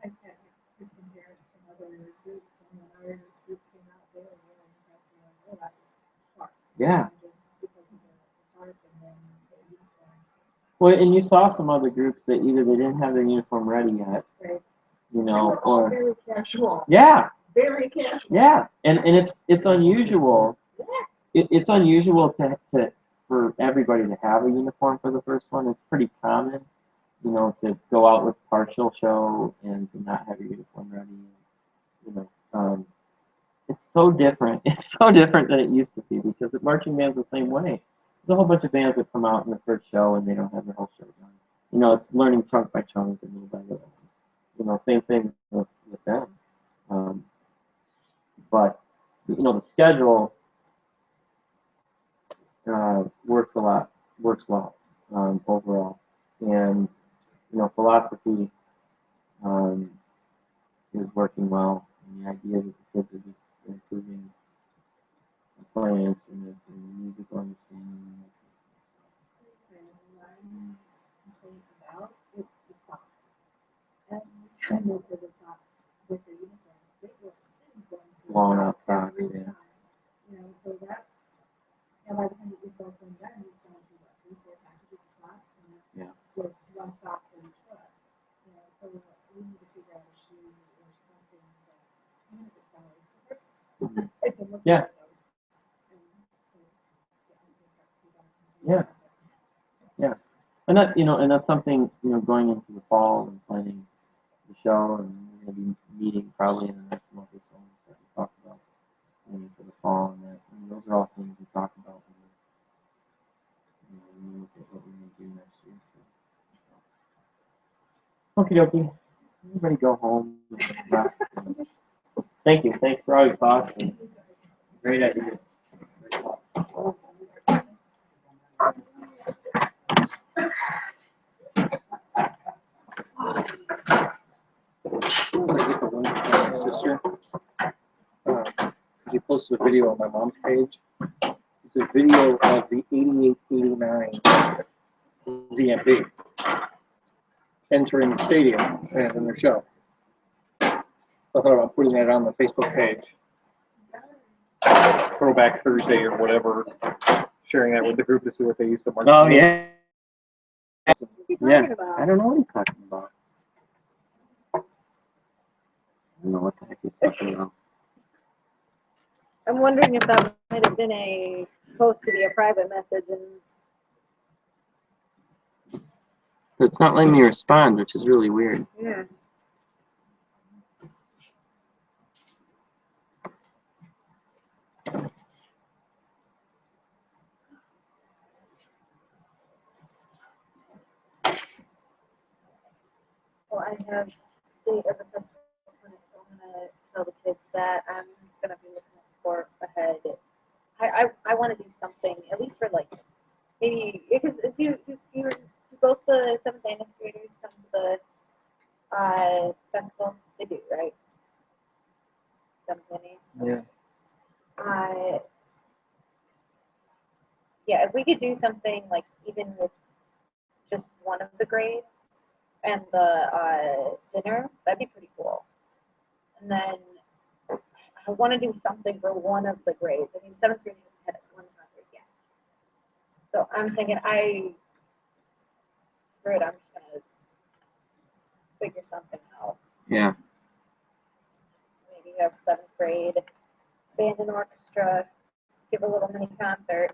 I can't compare it to other groups, and when our group came out, they were really impressed, and like, oh, that was sharp. Yeah. Because of the sharp and then the uniform. Well, and you saw some other groups that either they didn't have their uniform ready yet, Right. you know, or Very casual. yeah, Very casual. yeah, and it's unusual. It's unusual to for everybody to have a uniform for the first one. It's pretty common, you know, to go out with partial show and to not have your uniform ready. You know, it's so different. It's so different than it used to be because the marching band's the same way. There's a whole bunch of bands that come out in the first show and they don't have their whole show done. You know, it's learning chunk by chunk and little by little. You know, same thing with them. But you know, the schedule works well overall, and you know, philosophy um, is working well. And the idea that the kids are just improving playing instruments and musical understanding. Long out socks, yeah. You know, so that's, and by the time you get those things done, you've gone through what, 3, 4 packages of socks, and Yeah. just one sock for each foot. You know, so we need to figure out a shoe or something that, even if it's size, it can look Yeah. like those. And so, yeah, I think that's what I can do. Yeah. Yeah, and that you know, and that's something you know going into the fall and planning the show, and we're going to be meeting probably in the next month or so and start to talk about planning for the fall and that. And those are all things we talk about when we look at what we're going to do next year. So. Okie dokie. Everybody go home and rest. And thank you. Thanks for all your thoughts and great ideas. Great thoughts. Sister, she posted a video on my mom's page. It's a video of the 88-89 ZMB entering the stadium and in their show. I thought about putting that on the Facebook page. Throwback Thursday or whatever. Sharing that with the group to see what they used to march. Oh to. yeah. Yeah. about? I don't know what he's talking about. I don't know what the heck he's talking about. I'm wondering if that might have been supposed to be a private message and It's not letting me respond, which is really weird. yeah. Well, I have date of the festival clinic, so I'm gonna tell the kids that I'm gonna be looking for ahead. I wanna do something, at least for like, maybe, because do both the seventh and eighth graders come to the, festival? They do, right? Seventh and eighth? Yeah. Yeah, if we could do something like even with just one of the grades and the dinner, that'd be pretty cool. And then I want to do something for one of the grades. I mean, seventh grade just had one concert yet. So I'm thinking, screw it, I'm just gonna figure something out. Yeah. Maybe have seventh grade band and orchestra, give a little mini concert.